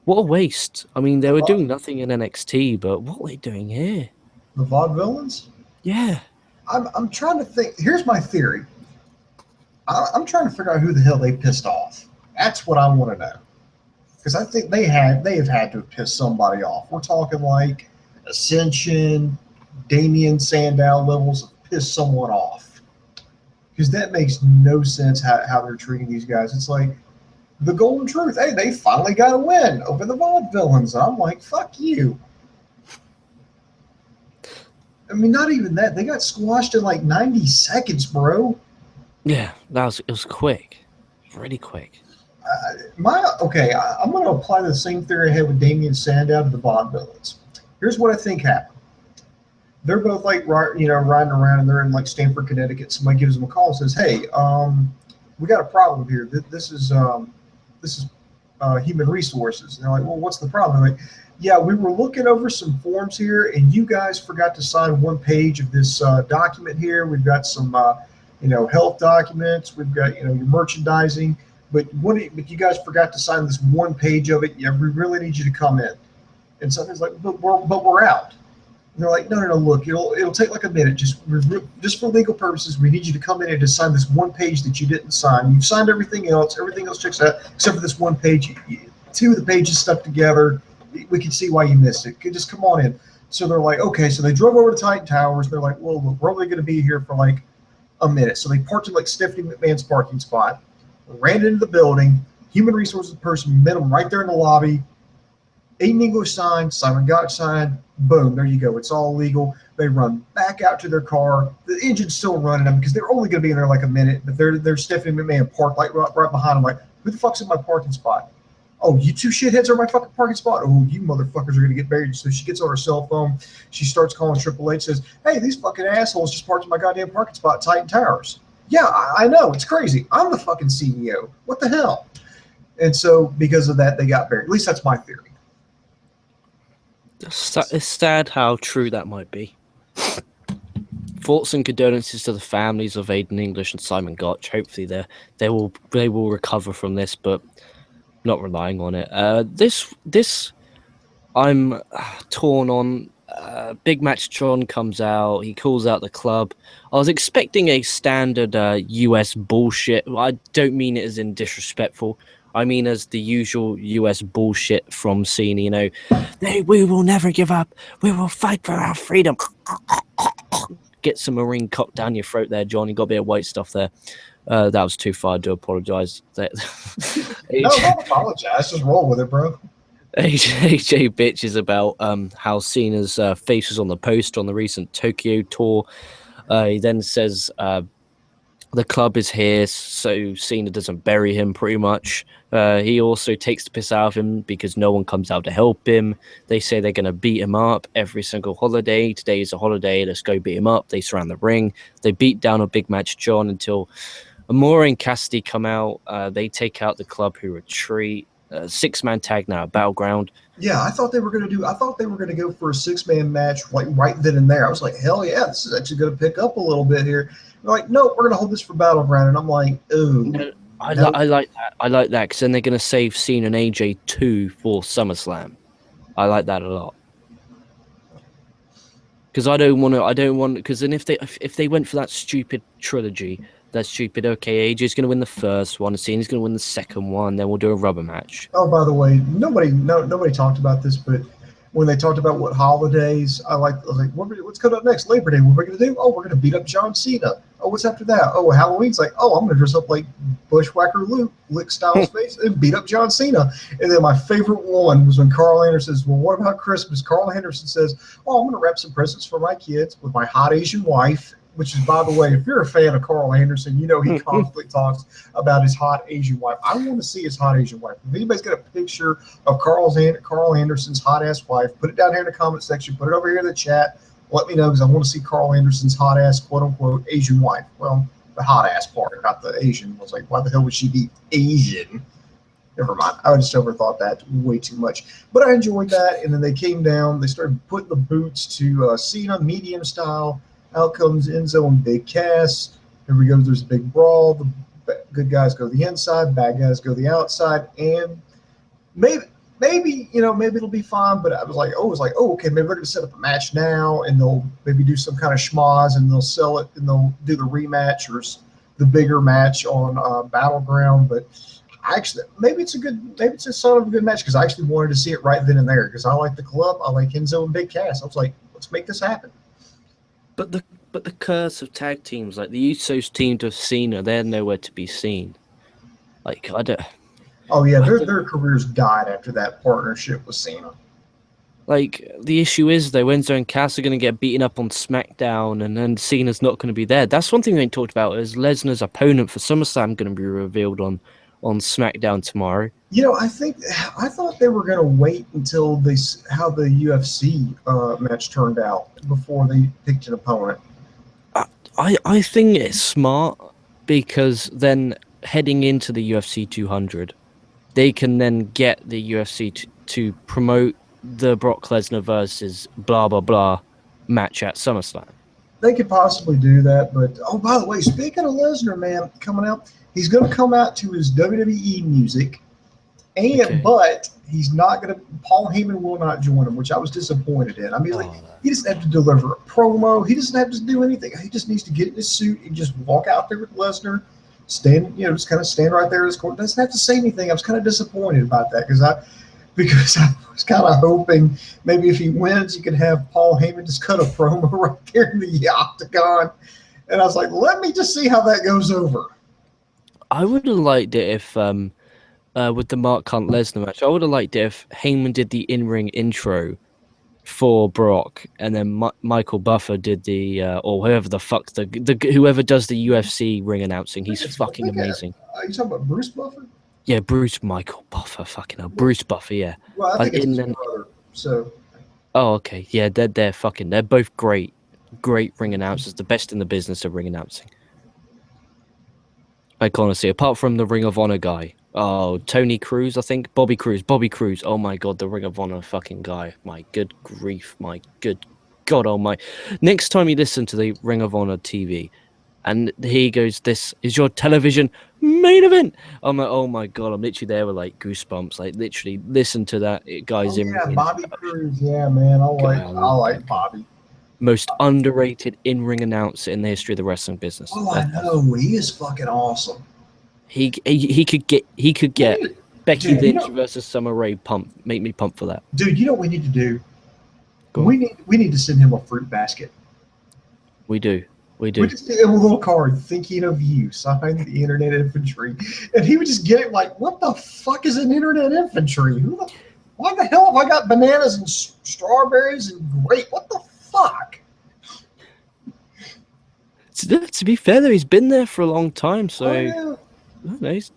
a waste. I mean, they were doing nothing in NXT, but what were they doing here? The Vaudevillains? Yeah. I'm trying to think. Here's my theory. I'm trying to figure out who the hell they pissed off. That's what I want to know. Because I think they have had to have pissed somebody off. We're talking like Ascension, Damian Sandow levels of piss someone off. because that makes no sense how they're treating these guys. It's like the golden truth. Hey, they finally got a win over the Vaudevillains. I'm like, fuck you. I mean, not even that. They got squashed in like 90 seconds, bro. Yeah, it was quick, really quick. I'm going to apply the same theory I had with Damian Sandow to the Vaudevillains. Here's what I think happened. They're both like riding around, and they're in like Stamford, Connecticut. Somebody gives them a call and says, "Hey, we got a problem here. This is human resources." And they're like, "Well, what's the problem?" They're like, "Yeah, we were looking over some forms here, and you guys forgot to sign one page of this document here. We've got some, health documents. We've got, your merchandising, but you guys forgot to sign this one page of it. Yeah, we really need you to come in." And somebody's like, "But we're out." And they're like, no, look, it'll take like a minute. Just for legal purposes, we need you to come in and just sign this one page that you didn't sign. You've signed everything else. Everything else checks out except for this one page. Two of the pages stuck together. We can see why you missed it. Just come on in. So they're like, okay. So they drove over to Titan Towers. They're like, well, look, we're only going to be here for like a minute. So they parked in like Stephanie McMahon's parking spot, ran into the building. Human resources person met them right there in the lobby. Aiden English signed, Simon Gotch signed, boom, there you go. It's all legal. They run back out to their car. The engine's still running them because they're only going to be in there like a minute, but they're Stephanie McMahon parked like right behind them. Like, who the fuck's in my parking spot? Oh, you two shitheads are in my fucking parking spot. Oh, you motherfuckers are going to get buried. So she gets on her cell phone. She starts calling Triple H, says, hey, these fucking assholes just parked in my goddamn parking spot at Titan Towers. Yeah, I know. It's crazy. I'm the fucking CEO. What the hell? And so because of that, they got buried. At least that's my theory. It's sad how true that might be. Thoughts and condolences to the families of Aiden English and Simon Gotch. Hopefully they will recover from this, but not relying on it. This I'm torn on. Big Match John comes out. He calls out the club. I was expecting a standard US bullshit. I don't mean it as in disrespectful. I mean as the usual US bullshit from Cena. We will never give up. We will fight for our freedom. Get some marine cock down your throat there, John. You got a bit of white stuff there. That was too far. I do apologize. No, don't apologize. Just roll with it, bro. AJ bitches about how Cena's face was on the poster on the recent Tokyo tour. He then says the club is here, so Cena doesn't bury him, pretty much. He also takes the piss out of him because no one comes out to help him. They say they're going to beat him up every single holiday. Today is a holiday. Let's go beat him up. They surround the ring. They beat down a Big Match John until Amore and Cassidy come out. They take out the club, who retreat. Six-man tag now at Battleground. Yeah, I thought they were going to go for a six-man match like right then and there. I was like, hell yeah, this is actually going to pick up a little bit here. They're like, no, we're going to hold this for Battleground, and I'm like, ooh. No, I like that. I like that because then they're going to save Cena and AJ 2 for SummerSlam. I like that a lot. Because I don't want. Because then if they went for that stupid trilogy, that's stupid. Okay, AJ's going to win the first one, Cena's going to win the second one, then we'll do a rubber match. Oh, by the way, nobody talked about this, but when they talked about what holidays, I was like, what's coming up next? Labor Day. What are we going to do? Oh, we're going to beat up John Cena. Oh, what's after that? Oh, Halloween's like, oh, I'm going to dress up like Bushwhacker Luke, lick Styles' face, and beat up John Cena. And then my favorite one was when Carl Anderson says, well, what about Christmas? Carl Anderson says, oh, I'm going to wrap some presents for my kids with my hot Asian wife. Which is, by the way, if you're a fan of Carl Anderson, you know he constantly talks about his hot Asian wife. I want to see his hot Asian wife. If anybody's got a picture of Carl Anderson's hot-ass wife, put it down here in the comment section. Put it over here in the chat. Let me know because I want to see Carl Anderson's hot-ass, quote-unquote, Asian wife. Well, the hot-ass part, not the Asian. I was like, why the hell would she be Asian? Never mind. I just overthought that way too much. But I enjoyed that. And then they came down. They started putting the boots to Cena, medium style. Out comes Enzo and Big Cass. Here we go. There's a big brawl. The good guys go the inside, bad guys go the outside, and maybe it'll be fine. But I was like, okay, maybe they're gonna set up a match now, and they'll maybe do some kind of schmoz, and they'll sell it, and they'll do the rematch or the bigger match on Battleground. But actually, maybe it's a sort of a good match because I actually wanted to see it right then and there because I like the club, I like Enzo and Big Cass. I was like, let's make this happen. But But the curse of tag teams, like the Usos teamed with Cena, they're nowhere to be seen. Like I don't. Oh yeah, I their don't. careers died after that partnership with Cena. Like the issue is though, Enzo and Cass are going to get beaten up on SmackDown, and then Cena's not going to be there. That's one thing they ain't talked about is Lesnar's opponent for SummerSlam going to be revealed on SmackDown tomorrow. I thought they were going to wait until how the UFC match turned out before they picked an opponent. I think it's smart because then heading into the UFC 200, they can then get the UFC to promote the Brock Lesnar versus blah blah blah match at SummerSlam. They could possibly do that, but oh, by the way, speaking of Lesnar, man, coming out, he's going to come out to his WWE music, but he's not going to. Paul Heyman will not join him, which I was disappointed in. I mean, he doesn't have to deliver a promo. He doesn't have to do anything. He just needs to get in his suit and just walk out there with Lesnar, just kind of stand right there in his court. Doesn't have to say anything. I was kind of disappointed about that because I was kind of hoping maybe if he wins, you could have Paul Heyman just cut a promo right there in the octagon. And I was like, let me just see how that goes over. I would have liked it if, with the Mark Hunt Lesnar match, I would have liked it if Heyman did the in-ring intro for Brock, and then Michael Buffer did the, or whoever the fuck, whoever does the UFC ring announcing. He's fucking amazing. Are you talking about Bruce Buffer? Yeah, Michael Buffer, fucking hell. Bruce Buffer, yeah. Well, I think it's his brother, so. Oh, okay. Yeah, they're both great ring announcers, the best in the business of ring announcing. Like, honestly, apart from the Ring of Honor guy. Oh, Tony Cruz, I think. Bobby Cruz. Oh my god, the Ring of Honor fucking guy. My good grief. My good god, oh my. Next time you listen to the Ring of Honor TV, and he goes, "This is your television main event." I'm like, oh my god, I'm literally there with like goosebumps. Like literally, listen to that guy's Bobby Cruz. Yeah, man, I like Bobby. Most underrated in-ring announcer in the history of the wrestling business. Oh, I know, he is fucking awesome. He could get Becky Lynch versus Summer Rae make me pump for that. Dude, you know what we need to do? We need to send him a fruit basket. We do. We just give him a little card, thinking of you, signed the Internet Infantry. And he would just get it like, what the fuck is an Internet Infantry? Why the hell have I got bananas and strawberries and grape? What the fuck? To be fair, though, he's been there for a long time, so he's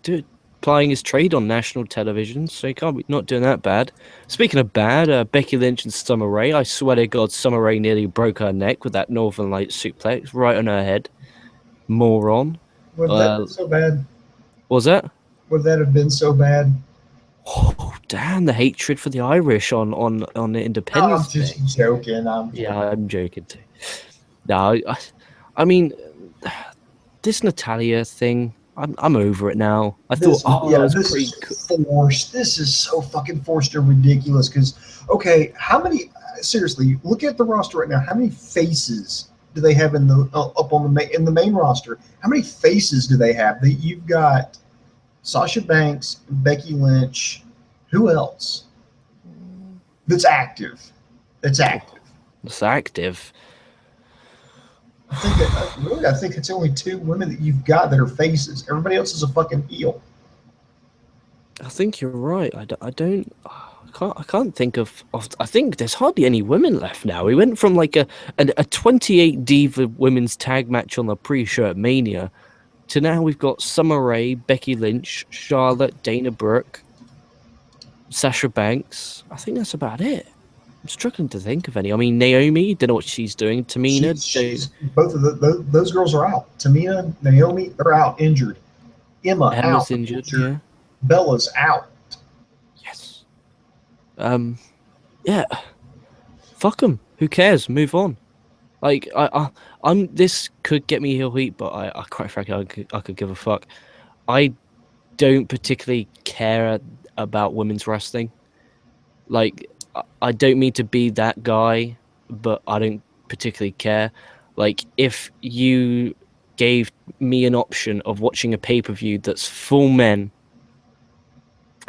plying his trade on national television, so he can't be not doing that bad. Speaking of bad, Becky Lynch and Summer Rae, I swear to God, Summer Rae nearly broke her neck with that Northern Light suplex right on her head. Moron. Would that have been so bad? Was that? Would that have been so bad? Oh, damn, the hatred for the Irish on the Independence Day. I'm just joking. I'm joking too. No, I mean, this Natalya thing, I'm over it now. This is forced. This is so fucking forced and ridiculous. Because, okay, seriously, look at the roster right now. How many faces do they have in the main roster? How many faces do they have? You've got Sasha Banks, Becky Lynch. Who else? That's active. It's active. I think it's only 2 women that you've got that are faces. Everybody else is a fucking heel. I think you're right. I can't think of. I think there's hardly any women left now. We went from like a 28 diva women's tag match on the pre-show at Mania to now we've got Summer Rae, Becky Lynch, Charlotte, Dana Brooke, Sasha Banks. I think that's about it. I'm struggling to think of any. I mean, Naomi, don't know what she's doing. Tamina, both of those girls are out. Tamina, Naomi, they're out, injured. Emma's out, injured. Yeah. Bella's out. Yes. Yeah. Fuck them. Who cares? Move on. Like I'm. This could get me heel heat, but I quite frankly, I could give a fuck. I don't particularly care about women's wrestling. Like, I don't mean to be that guy, but I don't particularly care. Like, if you gave me an option of watching a pay-per-view that's full men,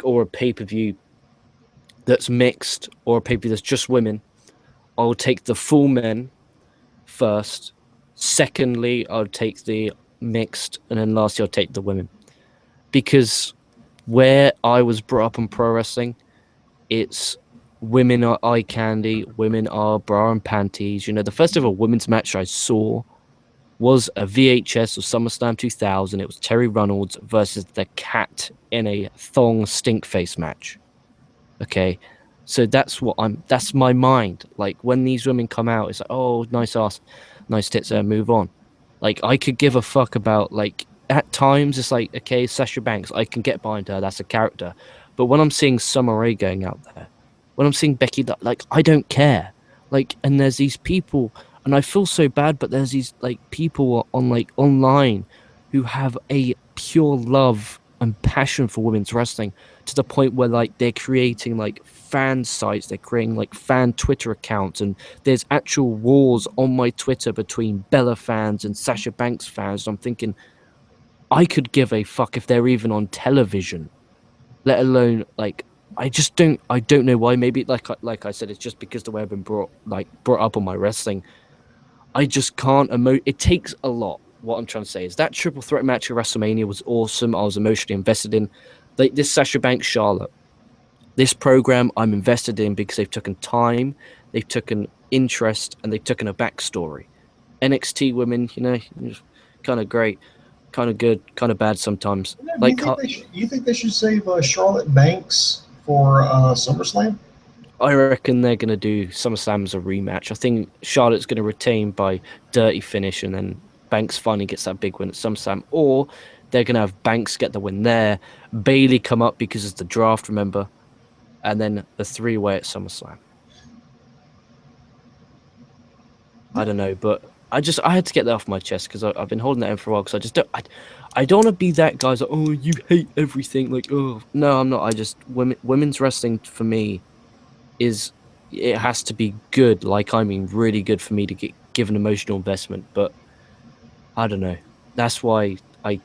or a pay-per-view that's mixed, or a pay-per-view that's just women, I'll take the full men first, Secondly, I'll take the mixed, and then lastly, I'll take the women. Because where I was brought up in pro wrestling, it's women are eye candy, women are bra and panties. You know, the first ever women's match I saw was a VHS of SummerSlam 2000. It was Terry Reynolds versus the Cat in a thong stink face match. Okay. So that's my mind. Like when these women come out, it's like, oh, nice ass, nice tits, move on. Like I could give a fuck about like at times it's like, okay, Sasha Banks, I can get behind her, that's a character. But when I'm seeing Summer Rae going out there, when I'm seeing Becky, like I don't care. Like, and there's these people, and I feel so bad, but there's these like people on like online who have a pure love and passion for women's wrestling to the point where like they're creating like fan sites, they're creating like fan Twitter accounts, and there's actual wars on my Twitter between Bella fans and Sasha Banks fans. I'm thinking I could give a fuck if they're even on television, let alone like I don't know why. Maybe like I said, it's just because the way I've been brought up on my wrestling. I just can't it takes a lot. What I'm trying to say is that triple threat match at WrestleMania was awesome. I was emotionally invested in this Sasha Banks Charlotte. This program I'm invested in because they've taken time, they've taken interest, and they've taken a backstory. NXT women, kind of great, kind of good, kind of bad sometimes. Yeah, do Like you think they should save Charlotte Banks for SummerSlam? I reckon they're gonna do SummerSlam as a rematch. I think Charlotte's gonna retain by dirty finish, and then Banks finally gets that big win at SummerSlam, or they're gonna have Banks get the win there, Bailey come up because it's the draft, remember, and then the three-way at SummerSlam. I don't know, but I had to get that off my chest because I've been holding that in for a while because I don't want to be that guy's like, oh, you hate everything, like, oh no, I'm not. I just women's wrestling for me is it has to be good, like I mean really good for me to give an emotional investment. But I don't know. That's why I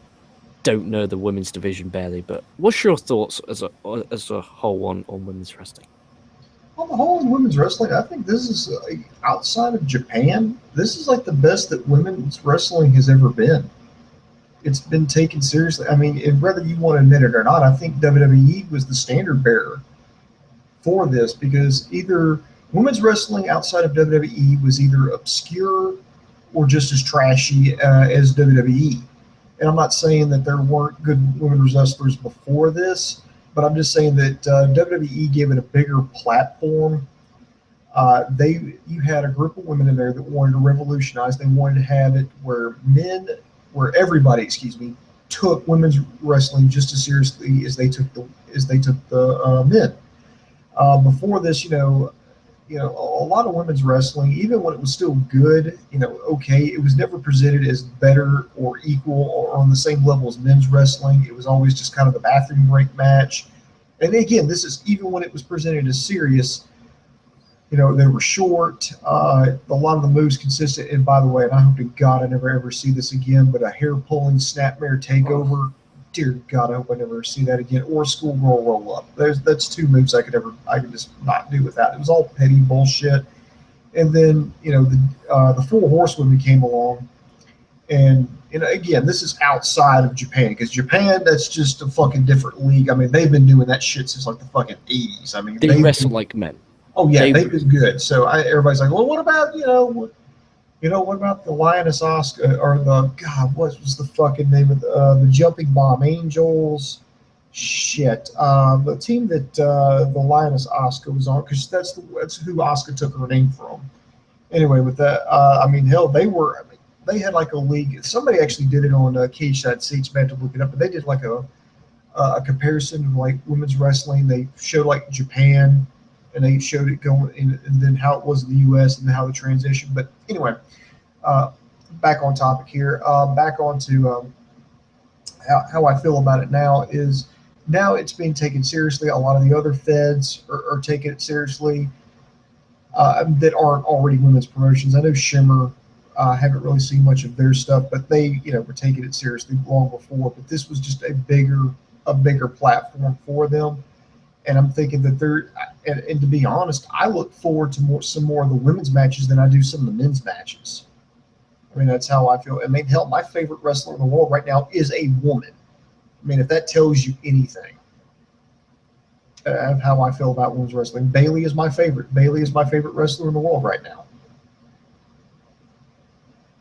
don't know the women's division barely. But what's your thoughts as a whole on women's wrestling? On the whole, in women's wrestling, I think this is outside of Japan. This is like the best that women's wrestling has ever been. It's been taken seriously. I mean, whether you want to admit it or not, I think WWE was the standard bearer for this because either women's wrestling outside of WWE was either obscure or just as trashy as WWE. And I'm not saying that there weren't good women's wrestlers before this, but I'm just saying that WWE gave it a bigger platform. You had a group of women in there that wanted to revolutionize. They wanted to have it where everybody, excuse me, took women's wrestling just as seriously as they took the men. Before this, a lot of women's wrestling, even when it was still good, okay, it was never presented as better or equal or on the same level as men's wrestling. It was always just kind of the bathroom break match. And again, this is even when it was presented as serious. They were short. A lot of the moves consistent. And by the way, and I hope to God I never ever see this again, but a hair pulling snapmare takeover. Dear God, I hope I never see that again. Or schoolgirl roll up. That's two moves I could just not do without. It was all petty bullshit. And then the four horsewomen came along, and again, this is outside of Japan because Japan, that's just a fucking different league. I mean, they've been doing that shit since like the fucking 80s. I mean, They wrestle like men. Oh yeah, they've been good. So everybody's like, well, what about what about the Lioness Oscar or the God? What was the fucking name of the Jumping Bomb Angels? Shit, the team that the Lioness Oscar was on because that's who Oscar took her name from. Anyway, with that, I mean, hell, they had like a league. Somebody actually did it on Cage Side Seats. Man, to look it up, but they did like a comparison of like women's wrestling. They showed like Japan, and they showed it going, and then how it was in the U.S. and how the transition. But anyway, back on topic here. Back on to how I feel about it now is now it's being taken seriously. A lot of the other feds are taking it seriously that aren't already women's promotions. I know Shimmer. Haven't really seen much of their stuff, but they were taking it seriously long before. But this was just a bigger platform for them. And I'm thinking that and to be honest, I look forward to some more of the women's matches than I do some of the men's matches. I mean, that's how I feel. I mean, hell, my favorite wrestler in the world right now is a woman. I mean, if that tells you anything of how I feel about women's wrestling, Bailey is my favorite. Bailey is my favorite wrestler in the world right now.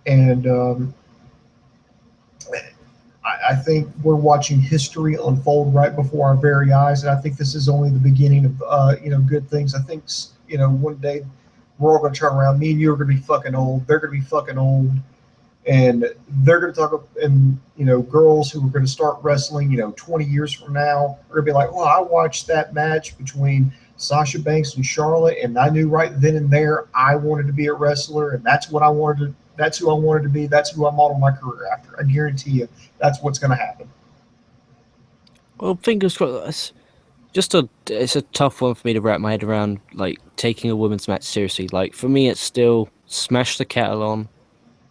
And I think we're watching history unfold right before our very eyes, and I think this is only the beginning of good things. I think one day we're all going to turn around. Me and you are going to be fucking old. They're going to be fucking old, and they're going to talk. And girls who are going to start wrestling, 20 years from now, are going to be like, "Well, I watched that match between Sasha Banks and Charlotte, and I knew right then and there I wanted to be a wrestler, and that's what I wanted to. That's who I wanted to be. That's who I modeled my career after. I guarantee you, that's what's going to happen." Well, fingers crossed. It's a tough one for me to wrap my head around, like taking a women's match seriously. Like for me, it's still smash the kettle on,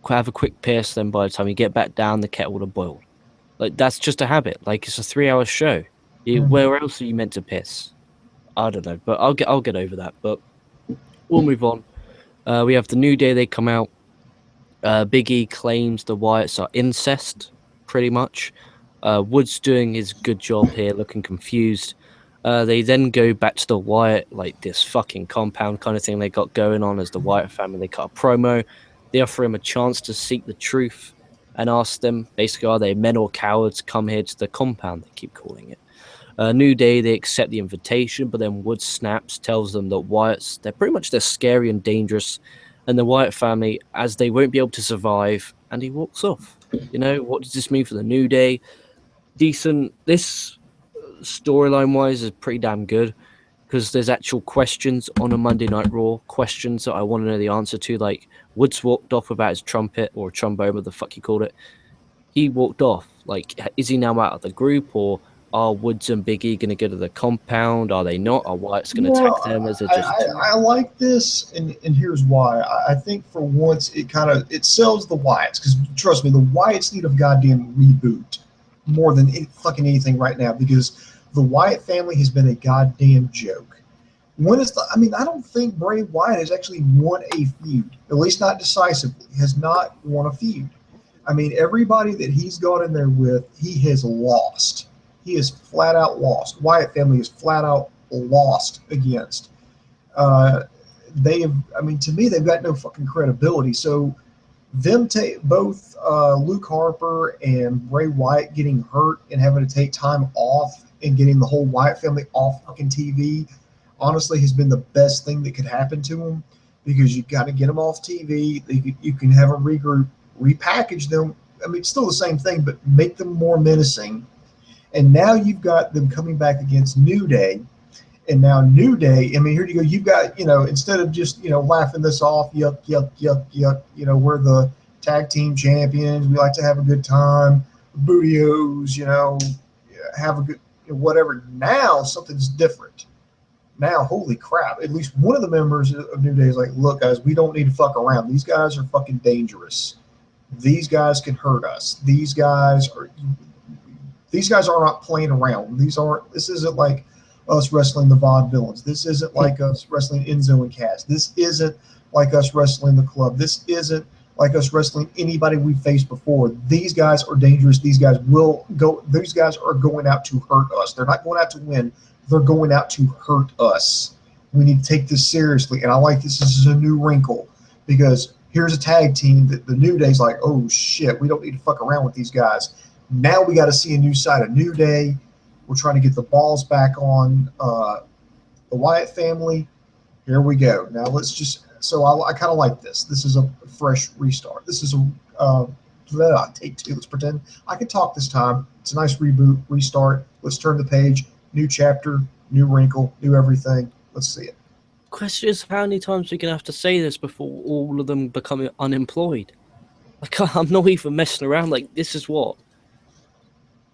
have a quick piss, then by the time you get back down, the kettle would have boiled. Like that's just a habit. Like it's a 3 hour show. Mm. Where else are you meant to piss? I don't know, but I'll get over that. But we'll move on. We have the New Day. They come out. Big E claims the Wyatts are incest, pretty much. Wood's doing his good job here, looking confused. They then go back to the Wyatt, like this fucking compound kind of thing they got going on as the Wyatt family. They cut a promo. They offer him a chance to seek the truth and ask them, basically, are they men or cowards? Come here to the compound, they keep calling it. New Day, they accept the invitation, but then Wood snaps, tells them that they're scary and dangerous, and the Wyatt family, as they won't be able to survive, and he walks off. What does this mean for the New Day? Decent. This storyline wise is pretty damn good because there's actual questions on a Monday Night Raw, questions that I want to know the answer to. Like Woods walked off without his trumpet or trombone, what the fuck you called it. He walked off. Like, is he now out of the group, or are Woods and Big E going to go to the compound? Are they not? Are Wyatt's going to attack Well, them? Is it I, just I, I like this, and here's why. I think for once it sells the Wyatts, because trust me, the Wyatts need a goddamn reboot more than fucking anything right now, because the Wyatt family has been a goddamn joke. I mean, I don't think Bray Wyatt has actually won a feud, at least not decisively. Has not won a feud. I mean, everybody that he's gone in there with, he has lost. He is flat out lost. Wyatt family is flat out lost against. Uh, they have, I mean, to me, they've got no fucking credibility. So them take both Luke Harper and Bray Wyatt getting hurt and having to take time off and getting the whole Wyatt family off fucking TV, honestly, has been the best thing that could happen to them, because you got to get them off TV. You can have a regroup, repackage them. I mean, it's still the same thing, but make them more menacing. And now you've got them coming back against New Day. And now New Day, I mean, here you go. You've got, instead of just, laughing this off, yuck, yuck, yuck, yuck, we're the tag team champions. We like to have a good time. Bootios, have a good, whatever. Now something's different. Now, holy crap, at least one of the members of New Day is like, look, guys, we don't need to fuck around. These guys are fucking dangerous. These guys can hurt us. These guys are not playing around. This isn't like us wrestling the Vaudevillains. This isn't like us wrestling Enzo and Cass. This isn't like us wrestling the Club. This isn't like us wrestling anybody we've faced before. These guys are dangerous. These guys are going out to hurt us. They're not going out to win. They're going out to hurt us. We need to take this seriously. And I like this. This is a new wrinkle, because here's a tag team that the New Day's like, oh shit, we don't need to fuck around with these guys. Now we got to see a new side of New Day. We're trying to get the balls back on the Wyatt family. Here we go. Now let's just. So I kind of like this. This is a fresh restart. This is a take two. Let's pretend I can talk this time. It's a nice reboot, restart. Let's turn the page. New chapter, new wrinkle, new everything. Let's see it. question is how many times are we gonna have to say this before all of them become unemployed? Like I'm not even messing around. Like this is what.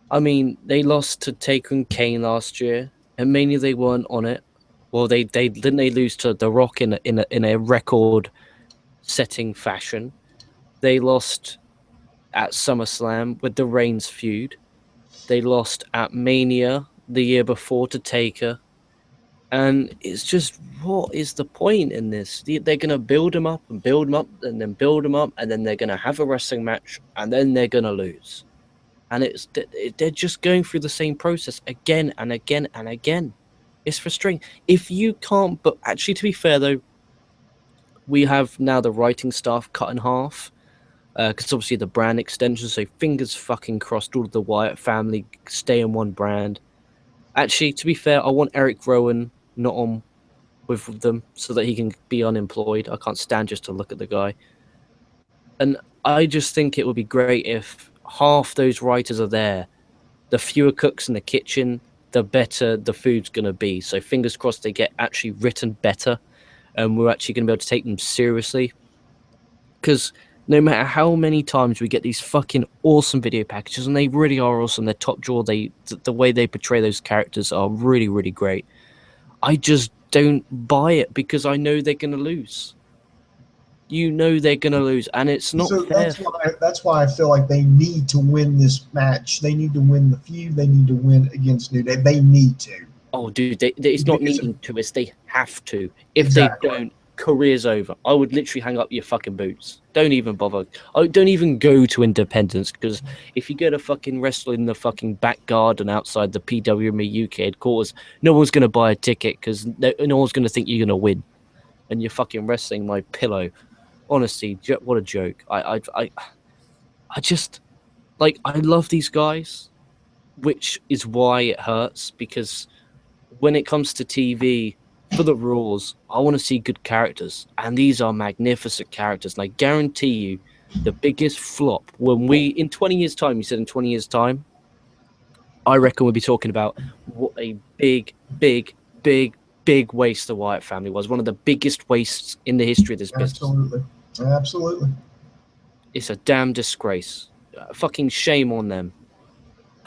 I mean, they lost to Taker and Kane last year, and mainly they weren't on it. Well, they didn't they lose to The Rock in a record-setting fashion. They lost at SummerSlam with the Reigns feud. They lost at Mania the year before to Taker. And it's just, what is the point in this? They're going to build them up and build them up and then build them up, and then they're going to have a wrestling match and then they're going to lose. And they're just going through the same process again and again and again. It's frustrating. If you can't, but actually, to be fair though, we have now the writing staff cut in half because obviously the brand extension. So fingers fucking crossed, all of the Wyatt family stay in one brand. Actually, to be fair, I want Eric Rowan not on with them so that he can be unemployed. I can't stand just to look at the guy. And I just think it would be great if half those writers are there. The fewer cooks in the kitchen, the better the food's going to be. So fingers crossed they get actually written better, and we're actually going to be able to take them seriously. Because no matter how many times we get these fucking awesome video packages, and they really are awesome, they're top drawer, the way they portray those characters are really, really great. I just don't buy it because I know they're going to lose. You know they're going to lose, and it's not So fair. that's why I feel like they need to win this match. They need to win the feud. They need to win against New Day. They need to. Oh, dude, it's not needing to. It's they have to. If Exactly. they don't, career's over. I would literally hang up your fucking boots. Don't even bother. Don't even go to Independence, because if you go to fucking wrestle in the fucking back garden outside the PWME UK headquarters, no one's going to buy a ticket because no one's going to think you're going to win. And you're fucking wrestling my pillow. Honestly, what a joke. I just, like, I love these guys, which is why it hurts, because when it comes to TV, for the Raws, I want to see good characters, and these are magnificent characters. And I guarantee you, the biggest flop when in 20 years' time, you said in 20 years' time, I reckon we'll be talking about what a big, big, big, big waste the Wyatt family was. One of the biggest wastes in the history of this business. Absolutely. Absolutely. It's a damn disgrace. Fucking shame on them.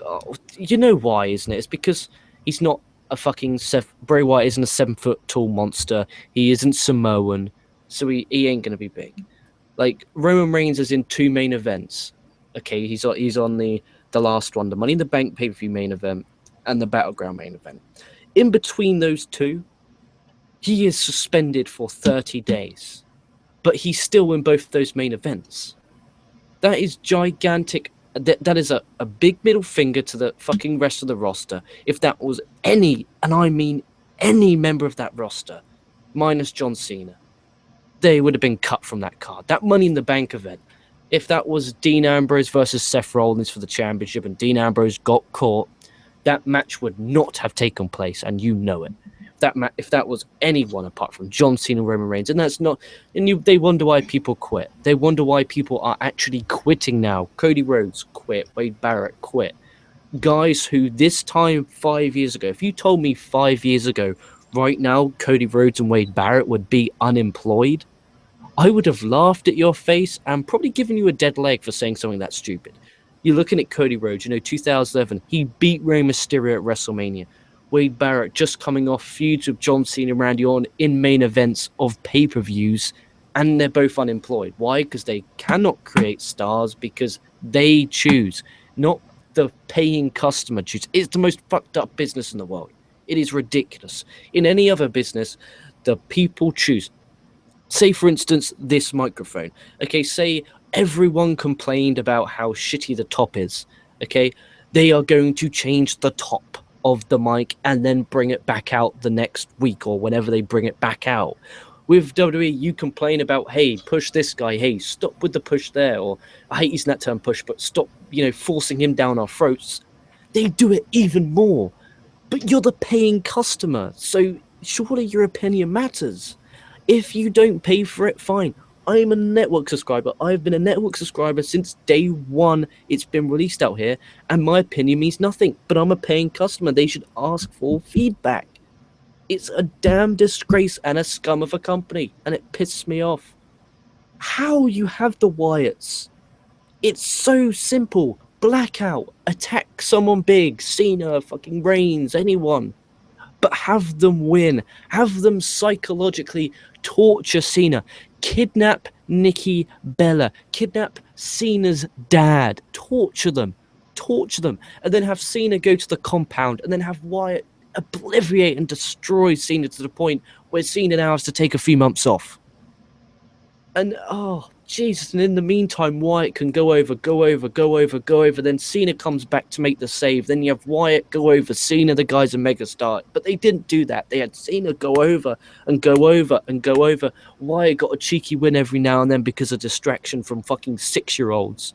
Oh, you know why, isn't it? It's because he's not a fucking Bray Wyatt isn't a 7 foot tall monster. He isn't Samoan, so he ain't gonna be big. Like, Roman Reigns is in 2 main events. Okay, he's on the last one, the Money in the Bank pay-per-view main event and the Battleground main event. In between those two, he is suspended for 30 days, but he's still in both of those main events. That is gigantic. That is a big middle finger to the fucking rest of the roster. If that was any, and I mean any member of that roster, minus John Cena, they would have been cut from that card. That Money in the Bank event, if that was Dean Ambrose versus Seth Rollins for the championship and Dean Ambrose got caught, that match would not have taken place, and you know it. If that was anyone apart from John Cena and Roman Reigns, and that's not, and they wonder why people quit. They wonder why people are actually quitting now. Cody Rhodes quit. Wade Barrett quit. Guys who this time 5 years ago, if you told me 5 years ago, right now, Cody Rhodes and Wade Barrett would be unemployed, I would have laughed at your face and probably given you a dead leg for saying something that stupid. You're looking at Cody Rhodes, 2011, he beat Rey Mysterio at WrestleMania. Wade Barrett just coming off feuds with John Cena and Randy Orton in main events of pay-per-views, and they're both unemployed. Why? Because they cannot create stars because they choose, not the paying customer choose. It's the most fucked up business in the world. It is ridiculous. In any other business, the people choose. Say, for instance, this microphone. Okay, say everyone complained about how shitty the top is. Okay, they are going to change the top of the mic and then bring it back out the next week or whenever they bring it back out. With WWE, you complain about, hey, push this guy, hey, stop with the push there, or I hate using that term push, but stop, forcing him down our throats. They do it even more. But you're the paying customer, so surely your opinion matters. If you don't pay for it, fine. I'm a network subscriber. I've been a network subscriber since day one it's been released out here, and my opinion means nothing. But I'm a paying customer. They should ask for feedback. It's a damn disgrace and a scum of a company, and it pisses me off. How you have the Wyatts? It's so simple. Blackout, attack someone big, Cena, fucking Reigns, anyone. But have them win. Have them psychologically torture Cena. Kidnap Nikki Bella. Kidnap Cena's dad. Torture them. Torture them. And then have Cena go to the compound. And then have Wyatt obliterate and destroy Cena to the point where Cena now has to take a few months off. And oh Jesus! And in the meantime, Wyatt can go over. Then Cena comes back to make the save. Then you have Wyatt go over. Cena, the guy's a megastar, but they didn't do that. They had Cena go over. Wyatt got a cheeky win every now and then because of distraction from fucking 6-year-olds.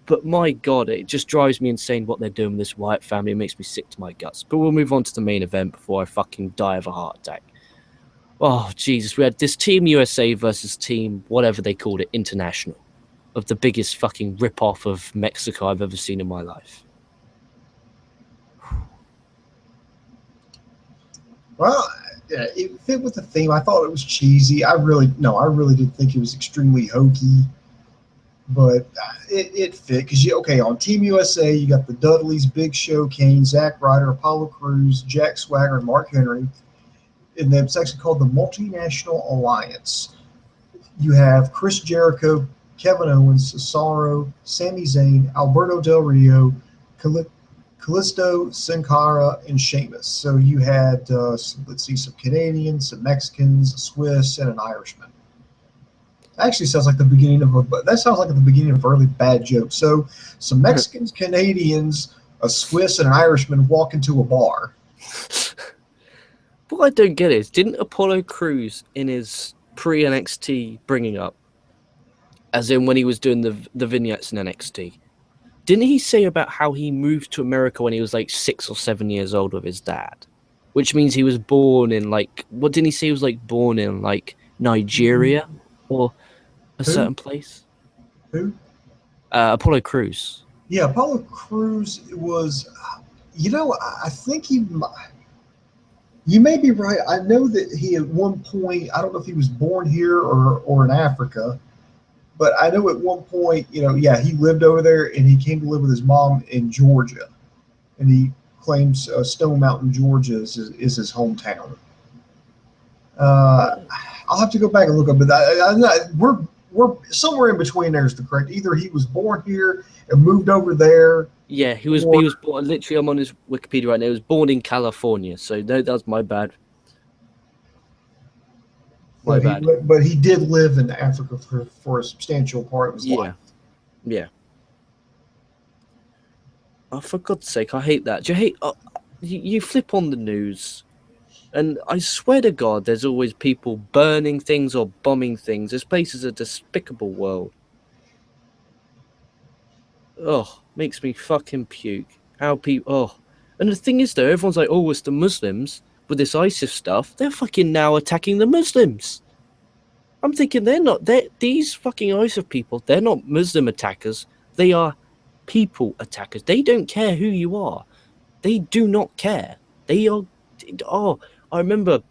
But my God, it just drives me insane what they're doing with this Wyatt family. It makes me sick to my guts. But we'll move on to the main event before I fucking die of a heart attack. Oh, Jesus. We had this Team USA versus Team, whatever they called it, International, of the biggest fucking rip-off of Mexico I've ever seen in my life. Well, yeah, it fit with the theme. I thought it was cheesy. I really did think it was extremely hokey, but it fit because on Team USA you got the Dudleys, Big Show, Kane, Zack Ryder, Apollo Crews, Jack Swagger, and Mark Henry. In the section called the Multinational Alliance, you have Chris Jericho, Kevin Owens, Cesaro, Sami Zayn, Alberto Del Rio, Kalisto, Sin Cara, and Sheamus. So you had, some Canadians, some Mexicans, a Swiss, and an Irishman. Actually, sounds like the beginning of an early bad joke. So some Mexicans, Canadians, a Swiss, and an Irishman walk into a bar. What I don't get is, didn't Apollo Crews in his pre-NXT bringing up, as in when he was doing the vignettes in NXT, didn't he say about how he moved to America when he was like 6 or 7 years old with his dad? Which means he was born in what didn't he say he was born in Nigeria or a certain place? Who? Apollo Crews. Yeah, Apollo Crews was, I think you may be right. I know that he at one point, I don't know if he was born here or in Africa, but I know at one point, he lived over there and he came to live with his mom in Georgia. And he claims Stone Mountain, Georgia is his hometown. I'll have to go back and look up, but we're somewhere in between there is the correct. Either he was born here and moved over there. Yeah, he was born. Literally, I'm on his Wikipedia right now. He was born in California, so no, that's my bad. But he did live in Africa for a substantial part of his life. Yeah. Oh, for God's sake, I hate that. Do you hate? You flip on the news, and I swear to God, there's always people burning things or bombing things. This place is a despicable world. Oh, makes me fucking puke. How people... Oh. And the thing is, though, everyone's like, oh, it's the Muslims with this ISIS stuff. They're fucking now attacking the Muslims. I'm thinking these fucking ISIS people, they're not Muslim attackers. They are people attackers. They don't care who you are. They do not care. They are... Oh, I remember...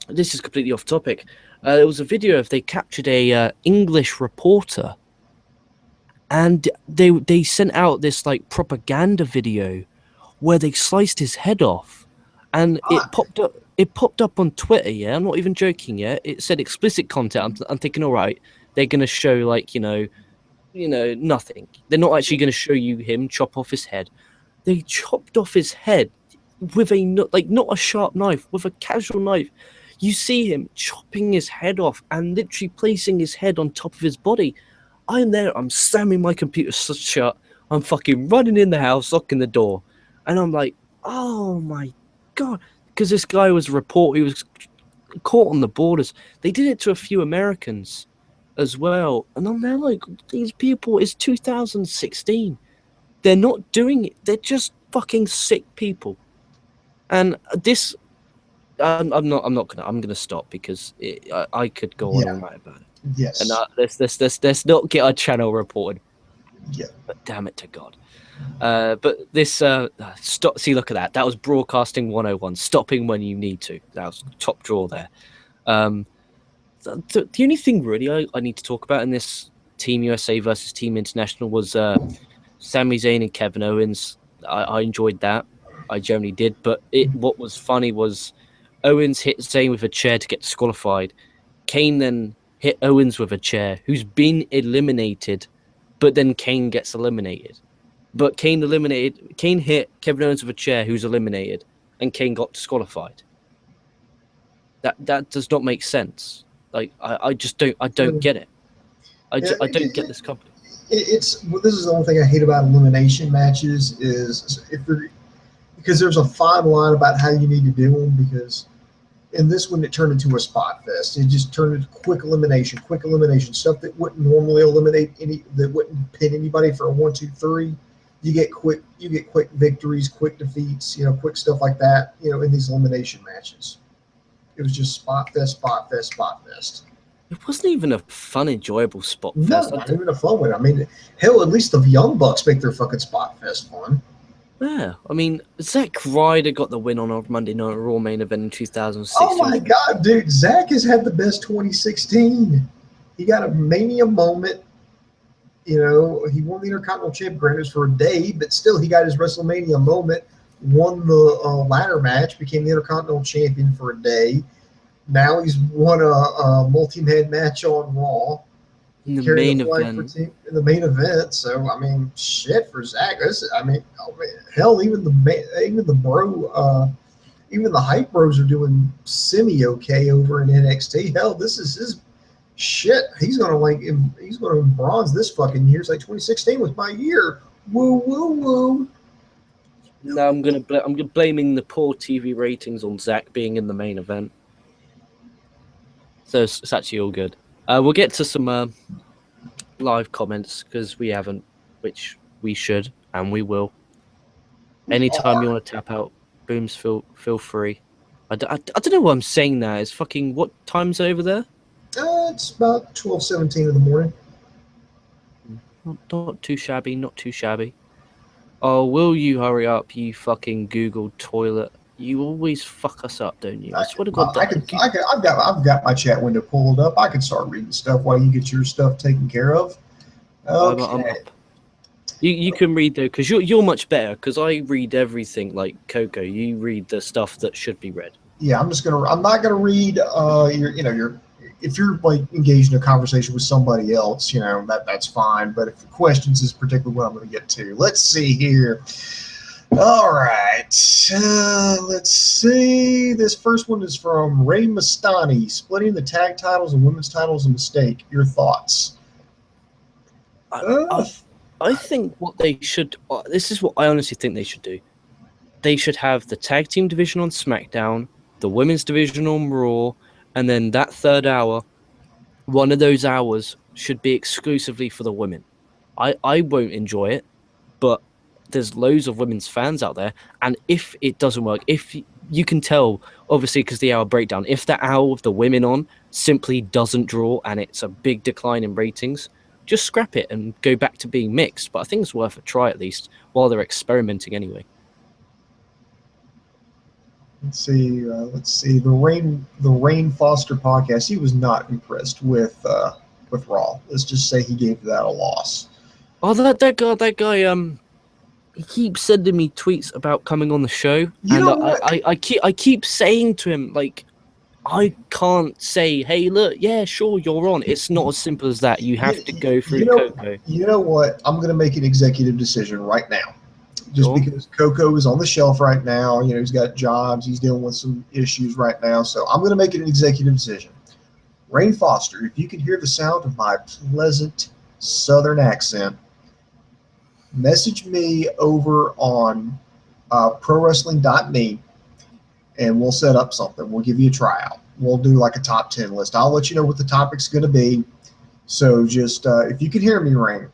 This is completely off topic. There was a video of they captured a English reporter, and they sent out this propaganda video where they sliced his head off, and it popped up on Twitter. Yeah, I'm not even joking. Yeah, it said explicit content. I'm thinking, all right, they're gonna show nothing. They're not actually gonna show you him chop off his head. They chopped off his head with not a sharp knife, with a casual knife. You see him chopping his head off and literally placing his head on top of his body. I'm there, I'm slamming my computer shut, I'm fucking running in the house, locking the door. And I'm like, oh my God. Because this guy was a reporter, he was caught on the borders. They did it to a few Americans as well. And I'm there like, these people, it's 2016. They're not doing it. They're just fucking sick people. And this, I'm gonna stop because I could go on all night about it. Yes. And let's not get our channel reported. Yeah. But damn it to God. But this stop. See, look at that. That was broadcasting 101. Stopping when you need to. That was top draw there. The only thing really I need to talk about in this Team USA versus Team International was Sami Zayn and Kevin Owens. I enjoyed that. I generally did. But what was funny was Owens hit Zayn with a chair to get disqualified. Kane then hit Owens with a chair, who's been eliminated, but then Kane gets eliminated. But Kane hit Kevin Owens with a chair, who's eliminated. and Kane got disqualified. That does not make sense. Like I just don't get it. I don't get this company. This is the only thing I hate about elimination matches is because there's a fine line about how you need to do them, because in this one it turned into a spot fest. It just turned into quick elimination, stuff that wouldn't normally eliminate that wouldn't pin anybody for a 1, 2, 3. You get quick victories, quick defeats, quick stuff like that, in these elimination matches. It was just spot fest. It wasn't even a fun, enjoyable spot No, fest. not even a fun one. I mean, hell, at least the Young Bucks make their fucking spot fest fun. Yeah, I mean, Zack Ryder got the win on a Monday Night Raw main event in 2016. Oh my God, dude. Zack has had the best 2016. He got a Mania moment. He won the Intercontinental Championship for a day, but still he got his WrestleMania moment, won the ladder match, became the Intercontinental Champion for a day. Now he's won a multi-man match on Raw. In the main event. In the main event. So, I mean, shit for Zack. Hell, even the hype bros are doing semi-okay over in NXT. Hell, this is his shit. He's gonna bronze this fucking year. It's like 2016 was my year. Woo woo woo. No, I'm blaming the poor TV ratings on Zack being in the main event. So it's actually all good. We'll get to some live comments because we haven't, which we should and we will. Anytime you want to tap out, Booms, feel free. I don't know why I'm saying that. It's fucking what time's over there? It's about 12:17 in the morning. Not too shabby. Not too shabby. Oh, will you hurry up, you fucking Google toilet? You always fuck us up, don't you? I swear to God. I've got my chat window pulled up. I can start reading stuff while you get your stuff taken care of. Okay. I'm up. You can read though, because you're much better. Because I read everything like Coco. You read the stuff that should be read. Yeah, I'm not gonna read if you're like engaged in a conversation with somebody else, that's fine. But if the questions is particularly what I'm going to get to. Let's see here. All right, let's see. This first one is from Ray Mastani. Splitting the tag titles and women's titles a mistake. Your thoughts? I think what they should. This is what I honestly think they should do. They should have the tag team division on SmackDown, the women's division on Raw, and then that third hour, one of those hours should be exclusively for the women. I won't enjoy it, but there's loads of women's fans out there. And if it doesn't work, if you can tell, obviously, because the hour breakdown, if the hour with the women on simply doesn't draw and it's a big decline in ratings, just scrap it and go back to being mixed. But I think it's worth a try at least while they're experimenting anyway. Let's see. The Rain Foster podcast. He was not impressed with Raw. Let's just say he gave that a loss. Oh, that guy. He keeps sending me tweets about coming on the show, I keep saying to him, like, I can't say, hey, look, yeah, sure, you're on. It's not as simple as that. You have to go through Coco. You know what? I'm going to make an executive decision right now. Just because Coco is on the shelf right now. He's got jobs. He's dealing with some issues right now. So I'm going to make an executive decision. Rain Foster, if you can hear the sound of my pleasant Southern accent, message me over on ProWrestling.me. And we'll set up something. We'll give you a tryout. We'll do like a top 10 list. I'll let you know what the topic's going to be. So just if you can hear me, Rain,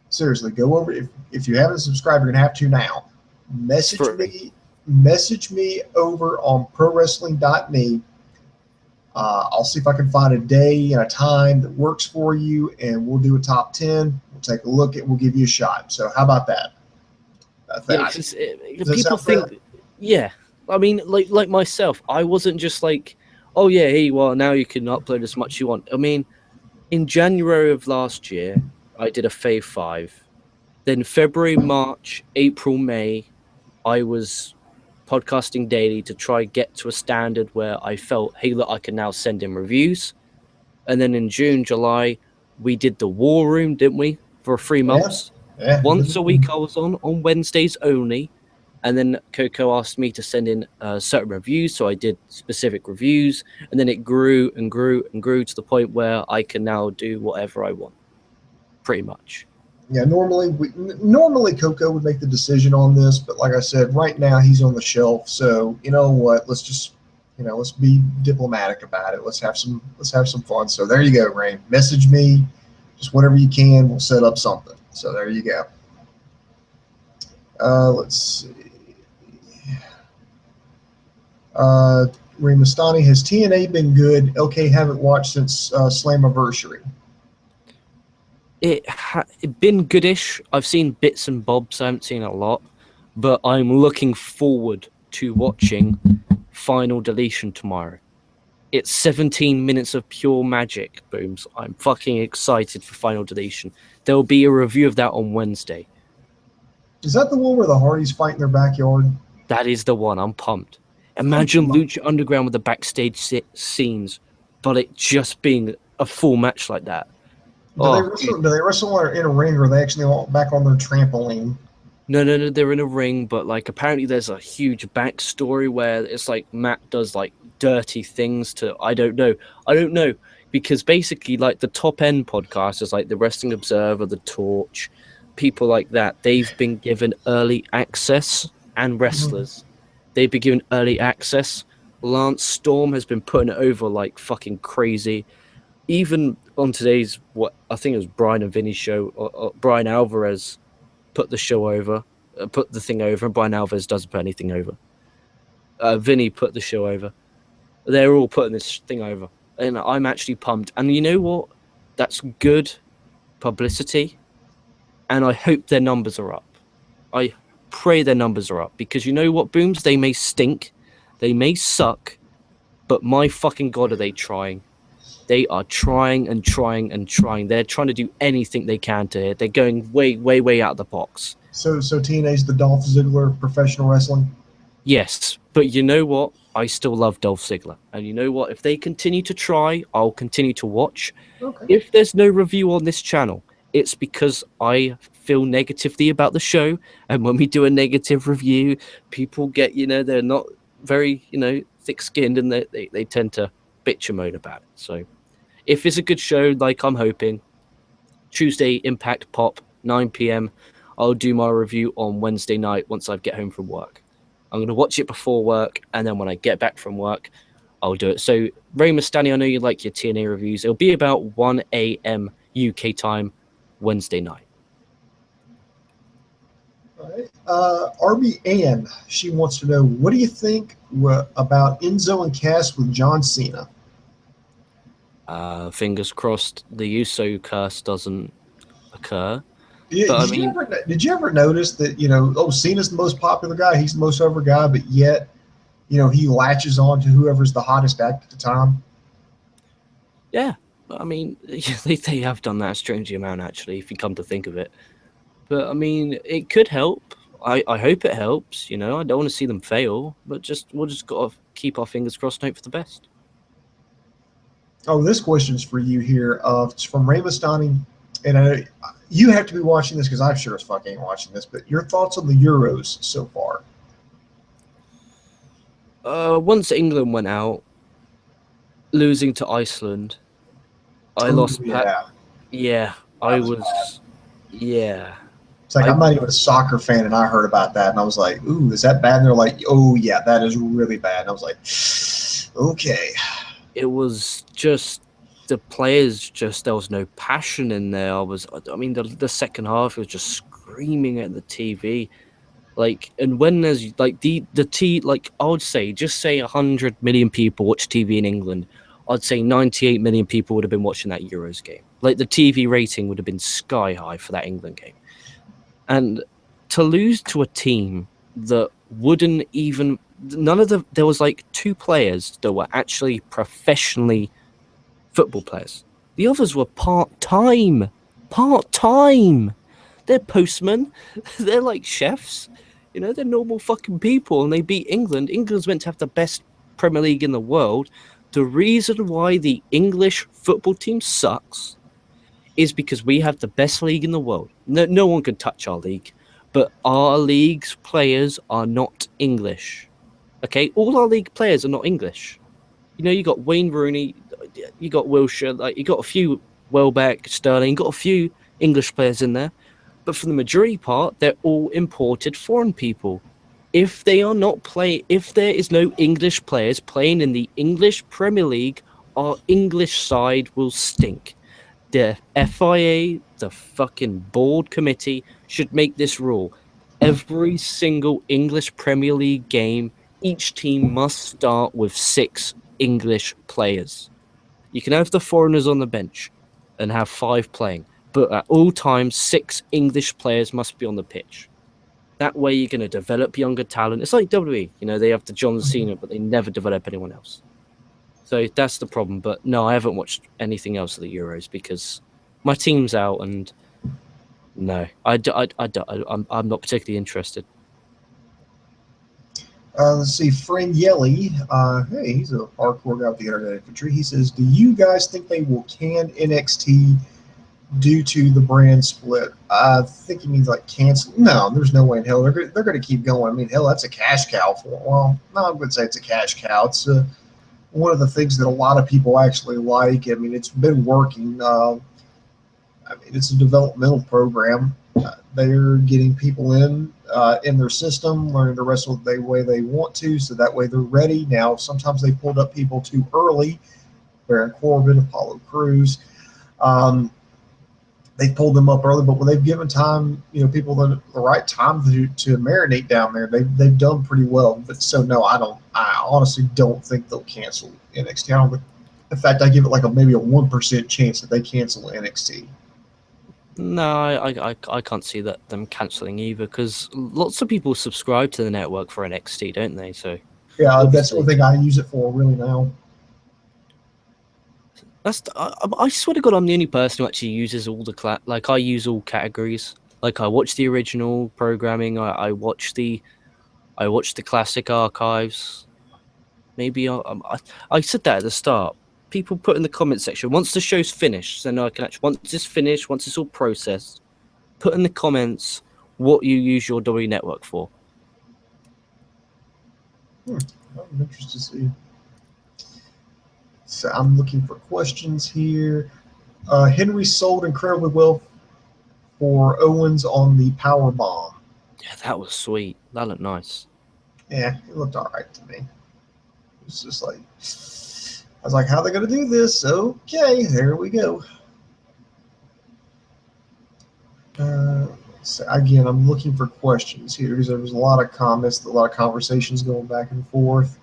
seriously, go over. If you haven't subscribed, you're going to have to now. Message me over on ProWrestling.me. I'll see if I can find a day and a time that works for you, and we'll do a top 10. We'll take a look at. We'll give you a shot. So how about that? People think, yeah. I mean, like myself, I wasn't just like, oh yeah, hey, well, now you can upload as much as you want. I mean, in January of last year, I did a Fave 5. Then February, March, April, May, I was podcasting daily to try get to a standard where I felt, hey, look, I can now send in reviews. And then in June, July, we did the War Room, didn't we, for 3 months? Yeah. Once a week I was on Wednesdays only. And then Coco asked me to send in certain reviews, so I did specific reviews, and then it grew and grew and grew to the point where I can now do whatever I want, pretty much. Yeah, normally Coco would make the decision on this, but like I said, right now he's on the shelf. So you know what? Let's just let's be diplomatic about it. Let's have some fun. So there you go, Rain. Message me, just whatever you can. We'll set up something. So there you go. Let's see. Ramastani, has TNA been good? LK haven't watched since Slammiversary. It been goodish. I've seen bits and bobs. I haven't seen a lot, but I'm looking forward to watching Final Deletion tomorrow. It's 17 minutes of pure magic, Booms. I'm fucking excited for Final Deletion. There will be a review of that on Wednesday. Is that the one where the Hardys fight in their backyard? That is the one. I'm pumped. Imagine Lucha Underground with the backstage scenes, but it just being a full match like that. Do they wrestle in a ring, or are they actually all back on their trampoline? No, they're in a ring, but like apparently there's a huge backstory where it's like Matt does like dirty things to I don't know because basically like the top end podcasters like the Wrestling Observer, the Torch, people like that, they've been given early access, and wrestlers they've been given early access. Lance Storm has been putting it over like fucking crazy. Even on today's, what I think it was Brian and Vinny's show, or Brian Alvarez put the show over, put the thing over, and Brian Alvarez doesn't put anything over. Vinny put the show over. They're all putting this thing over. And I'm actually pumped. And you know what? That's good publicity. And I hope their numbers are up. I pray their numbers are up. Because you know what, Booms? They may stink. They may suck. But my fucking God, are they trying? They are trying and trying and trying. They're trying to do anything they can to it. They're going way, way, way out of the box. So TNA's the Dolph Ziggler of professional wrestling? Yes, but you know what? I still love Dolph Ziggler. And you know what? If they continue to try, I'll continue to watch. Okay. If there's no review on this channel, it's because I feel negatively about the show. And when we do a negative review, people get, they're not very, thick-skinned, and they tend to bitch and moan about it. So if it's a good show, like I'm hoping, Tuesday Impact Pop 9 p.m. I'll do my review on Wednesday night once I get home from work. I'm going to watch it before work, and then when I get back from work, I'll do it. So Ray Mustani, I know you like your TNA reviews. It'll be about 1 a.m. UK time Wednesday night. All right. RB Ann, she wants to know, what do you think about Enzo and Cass with John Cena? Fingers crossed the Uso curse doesn't occur. Yeah, did you ever notice that, Cena's the most popular guy, he's the most over guy, but yet, he latches on to whoever's the hottest act at the time? Yeah. I mean, they have done that a strangely amount, actually, if you come to think of it. But, I mean, it could help. I hope it helps, I don't want to see them fail, but we'll just got to keep our fingers crossed and hope for the best. Oh, this question's for you here. It's from Ray Mastani, and you have to be watching this because I'm sure as fuck ain't watching this, but your thoughts on the Euros so far? Once England went out, losing to Iceland, I lost. Yeah, I was. Yeah. It's like I'm not even a soccer fan, and I heard about that, and I was like, "Ooh, is that bad?" And they're like, "Oh yeah, that is really bad." And I was like, "Okay." It was just the players. there was no passion in there. The second half was just screaming at the TV, and when there's I would say just say 100 million people watch TV in England. I'd say 98 million people would have been watching that Euros game. Like the TV rating would have been sky high for that England game. And to lose to a team that wouldn't even there was like 2 players that were actually professionally football players. The others were part-time. They're postmen. They're like chefs. They're normal fucking people, and they beat England. England's meant to have the best Premier League in the world. The reason why the English football team sucks is because we have the best league in the world. No one could touch our league. but our league's players are not English. Okay, all our league players are not English. You know, you got Wayne Rooney, you got Wilshere, like you got a few Welbeck, Sterling, you got a few English players in there, but for the majority part, they're all imported foreign people. If they are not if there is no English players playing in the English Premier League, our English side will stink. The FIA, the fucking board committee, should make this rule. Every single English Premier League game, each team must start with 6 English players. You can have the foreigners on the bench and have 5 playing, but at all times, 6 English players must be on the pitch. That way, you're going to develop younger talent. It's like WWE. You know, they have the John Cena, but they never develop anyone else. So that's the problem. But no, I haven't watched anything else of the Euros because my team's out, and no, I'm not particularly interested. Let's see, friend Yelly. Hey, he's a hardcore guy with the internet infantry. He says, "Do you guys think they will can NXT due to the brand split?" I think he means like cancel. No, there's no way in hell they're going to keep going. I mean, hell, that's a cash cow for. Well, no, I wouldn't say it's a cash cow. It's one of the things that a lot of people actually like. I mean, it's been working. I mean, it's a developmental program. They're getting people in their system, learning to wrestle the way they want to, so that way they're ready. Now, sometimes they pulled up people too early. Baron Corbin, Apollo Crews. They pulled them up early, but when they've given time, people the right time to marinate down there, they've done pretty well. But so no, I honestly don't think they'll cancel NXT. In fact, I give it like maybe a 1% chance that they cancel NXT. No, I can't see them cancelling either because lots of people subscribe to the network for NXT, don't they? So yeah, that's the only thing I use it for really now. I swear to God, I'm the only person who actually uses all the like I use all categories. Like I watch the original programming, I watch the classic archives. Maybe I said that at the start. People put in the comment section once the show's finished, so no, I can actually once it's finished, once it's all processed, put in the comments what you use your WWE network for. I'm interested to see. So I'm looking for questions here. Henry sold incredibly well for Owens on the power bomb. Yeah, that was sweet. That looked nice. Yeah, it looked all right to me. It was just like, I was like, how are they going to do this? Okay, there we go. So again, I'm looking for questions here because there was a lot of comments, a lot of conversations going back and forth.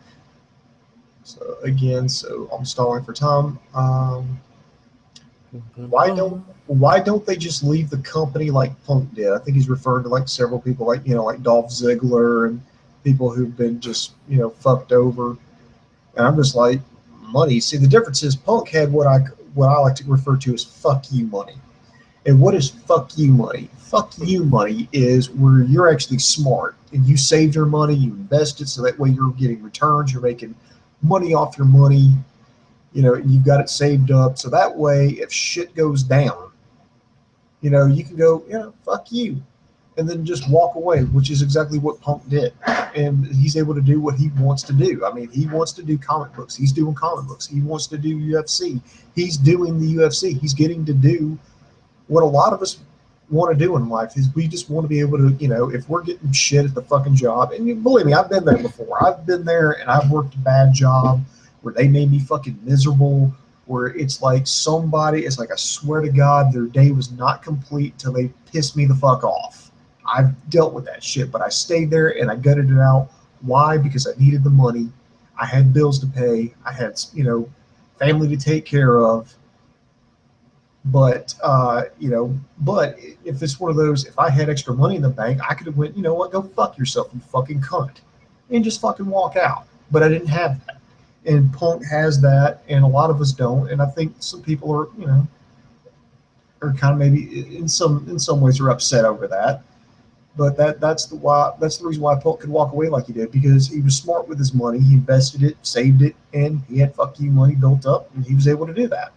So again, I'm stalling for time. Why don't they just leave the company like Punk did? I think he's referring to like several people, like like Dolph Ziggler and people who've been just fucked over. And I'm just like, money. See, the difference is Punk had what I like to refer to as fuck you money. And what is fuck you money? Fuck you money is where you're actually smart and you saved your money, you invested, so that way you're getting returns, you're making money off your money. You've got it saved up, so that way if shit goes down, you can go, fuck you, and then just walk away, which is exactly what Punk did. And he's able to do what he wants to do. I mean, he wants to do comic books. He's doing comic books. He wants to do UFC. He's doing the UFC. He's getting to do what a lot of us want to do in life is we just want to be able to, if we're getting shit at the fucking job, and believe me, I've been there before. I've been there and I've worked a bad job where they made me fucking miserable, where it's like it's like, I swear to God, their day was not complete until they pissed me the fuck off. I've dealt with that shit, but I stayed there and I gutted it out. Why? Because I needed the money. I had bills to pay. I had, family to take care of. But, but if it's one of those, if I had extra money in the bank, I could have went, you know what, go fuck yourself, you fucking cunt, and just fucking walk out. But I didn't have that. And Punk has that, and a lot of us don't. And I think some people are, are kind of maybe in some ways are upset over that. But that's the reason why Punk could walk away like he did, because he was smart with his money. He invested it, saved it, and he had fuck you money built up, and he was able to do that.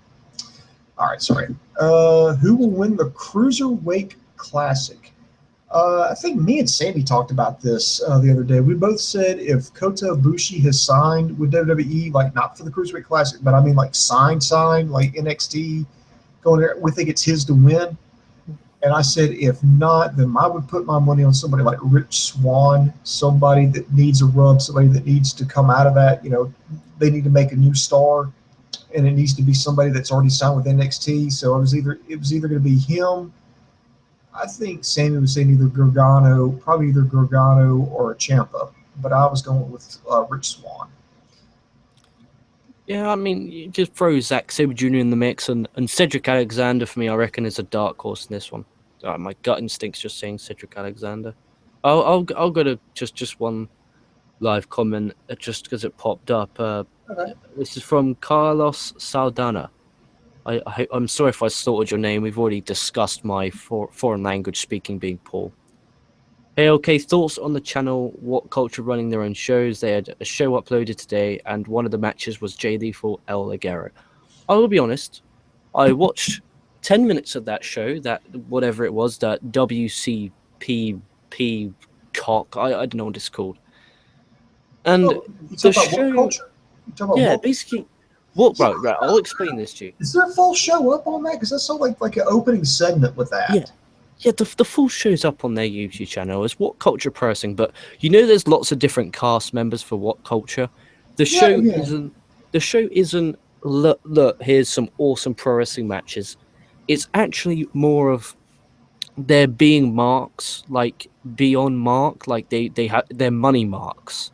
All right, sorry. Who will win the Cruiserweight Classic? I think me and Sammy talked about this the other day. We both said if Kota Ibushi has signed with WWE, like not for the Cruiserweight Classic, but I mean like signed, like NXT going there, we think it's his to win. And I said, if not, then I would put my money on somebody like Rich Swann, somebody that needs a rub, somebody that needs to come out of that. You know, they need to make a new star, and it needs to be somebody that's already signed with NXT. So it was either going to be him. I think Sammy was saying either Gargano, probably either Gargano or Ciampa, but I was going with Rich Swann. Yeah, I mean, you just throw Zack Sabre Jr. in the mix, and Cedric Alexander for me, I reckon, is a dark horse in this one. My gut instinct's just saying Cedric Alexander. I'll go to just one live comment just because it popped up. Okay. This is from Carlos Saldana. I'm sorry if I slaughtered your name. We've already discussed my foreign language speaking being poor. Hey, okay, thoughts on the channel, What Culture running their own shows. They had a show uploaded today, and one of the matches was Jay Lethal, El Ligero. I will be honest, I watched 10 minutes of that show, that whatever it was, that WCPP cock, I don't know what it's called. And Oh, you the talk about what show, culture? You talk about yeah, what? basically, what, right, I'll explain this to you. Is there a full show up on that? Because I saw like an opening segment with Yeah. that. Yeah, the full show's up on their YouTube channel. It's What Culture Pressing, but you know there's lots of different cast members for What Culture. The Yeah, show yeah. isn't the show isn't look, here's some awesome pro wrestling matches. It's actually more of there being marks, like beyond mark, like they have their money marks.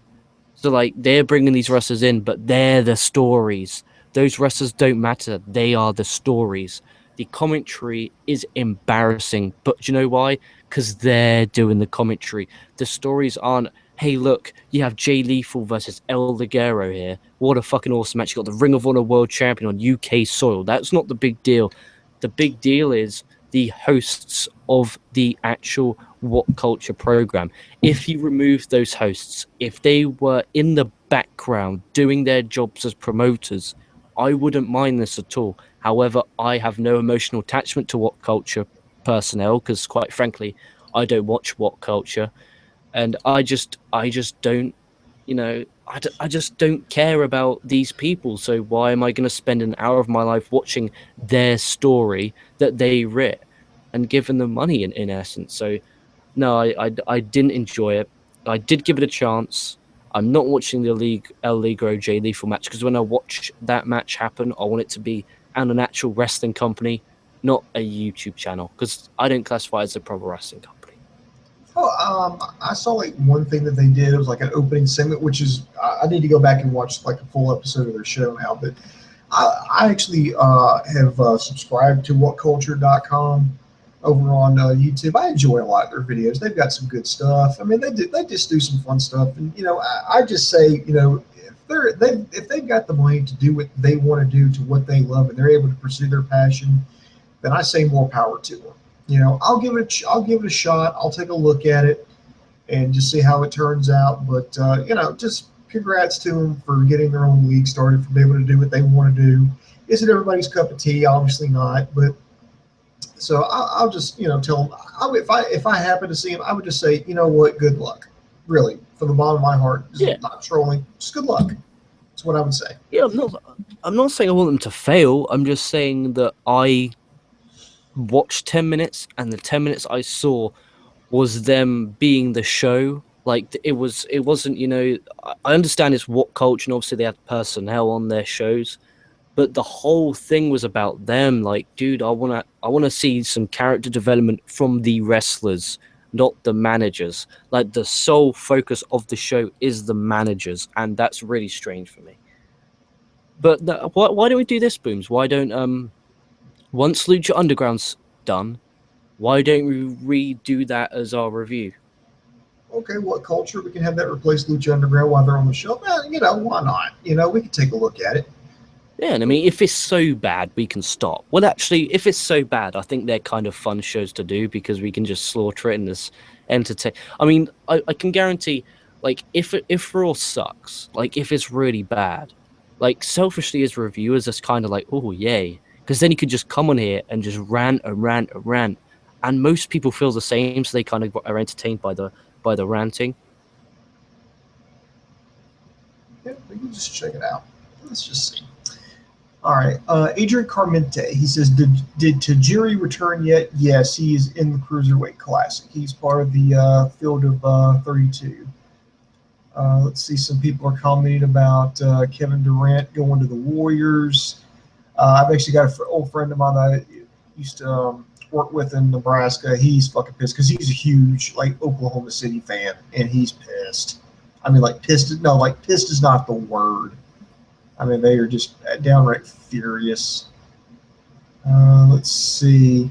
So like they're bringing these wrestlers in, but they're the stories. Those wrestlers don't matter. They are the stories. The commentary is embarrassing, but do you know why? Because they're doing the commentary. The stories aren't, hey, look, you have Jay Lethal versus El Ligero here. What a fucking awesome match. You got the Ring of Honor World Champion on UK soil. That's not the big deal. The big deal is the hosts of the actual What Culture program. If you remove those hosts, if they were in the background doing their jobs as promoters, I wouldn't mind this at all. However, I have no emotional attachment to What Culture personnel because, quite frankly, I don't watch What Culture, and I just don't, I just don't care about these people. So why am I going to spend an hour of my life watching their story that they writ and giving them money in essence? So no, I didn't enjoy it. I did give it a chance. I'm not watching the League El Ligro J Lethal match because when I watch that match happen, I want it to be on an actual wrestling company, not a YouTube channel, because I don't classify as a pro wrestling company. I saw like one thing that they did. It was like an opening segment, which is I need to go back and watch like a full episode of their show now. But I actually have subscribed to WhatCulture.com over on YouTube. I enjoy a lot of their videos. They've got some good stuff. I mean, they just do some fun stuff. And I just say, if they've got the money to do what they want to do to what they love, and they're able to pursue their passion, then I say more power to them. I'll give it a shot. I'll take a look at it and just see how it turns out. But just congrats to them for getting their own league started, for being able to do what they want to do. Is it everybody's cup of tea? Obviously not. But so I'll just tell them if I happen to see them, I would just say, you know what, good luck. Really, from the bottom of my heart, Yeah, just not trolling. Just good luck. That's what I would say. yeah. I'm not saying I want them to fail. I'm just saying that I watched 10 minutes, and the 10 minutes I saw was them being the show. Like it wasn't. I understand it's What Culture, and obviously they have personnel on their shows, but the whole thing was about them. Like, dude, I wanna see some character development from the wrestlers, not the managers. Like, the sole focus of the show is the managers, and that's really strange for me. But why don't we do this, Booms? Why don't once Lucha Underground's done, why don't we redo that as our review? Okay, what culture? We can have that replace Lucha Underground while they're on the show. Why not? We can take a look at it. Yeah, and I mean, if it's so bad, we can stop. Well, actually, if it's so bad, I think they're kind of fun shows to do because we can just slaughter it and just entertain. I mean, I can guarantee, like, if Raw sucks, like, if it's really bad, like, selfishly as reviewers, it's kind of like, oh, yay. Because then you could just come on here and just rant and rant and rant. and most people feel the same, so they kind of are entertained by the ranting. Yeah, we can just check it out. Let's just see. All right. Adrian Carmente, he says, did Tajiri return yet? Yes, he is in the Cruiserweight Classic. He's part of the field of 32. Let's see. Some people are commenting about Kevin Durant going to the Warriors. I've actually got an old friend of mine that I used to work with in Nebraska. He's fucking pissed because he's a huge Oklahoma City fan, and he's pissed. I mean, pissed. No, pissed is not the word. I mean, they are just downright furious. Let's see.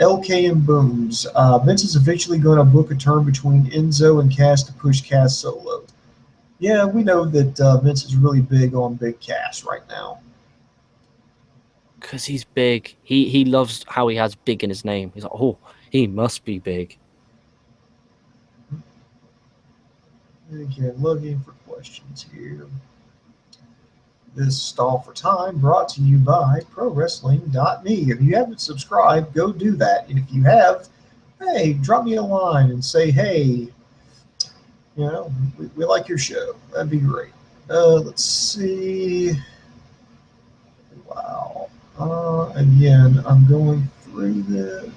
LK and Booms. Vince is eventually going to book a turn between Enzo and Cass to push Cass solo. Yeah, we know that Vince is really big on Big Cass right now. Because he's big. He loves how he has big in his name. He's like, oh, he must be big. Again, looking for questions here. This Stall for Time brought to you by ProWrestling.me. If you haven't subscribed, go do that. And if you have, hey, drop me a line and say, hey, we like your show. That'd be great. Let's see. Wow. Again, I'm going through this.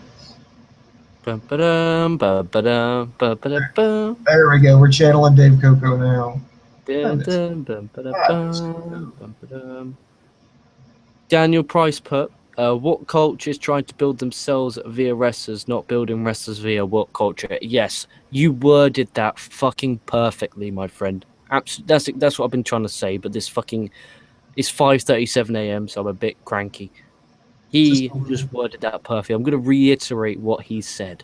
There we go. We're channeling Dave Coco now. Daniel Price put, what culture is trying to build themselves via wrestlers, not building wrestlers via what culture? Yes, you worded that fucking perfectly, my friend. Absolutely, that's what I've been trying to say, but it's 5:37 a.m., so I'm a bit cranky. He just worded that perfectly. I'm going to reiterate what he said.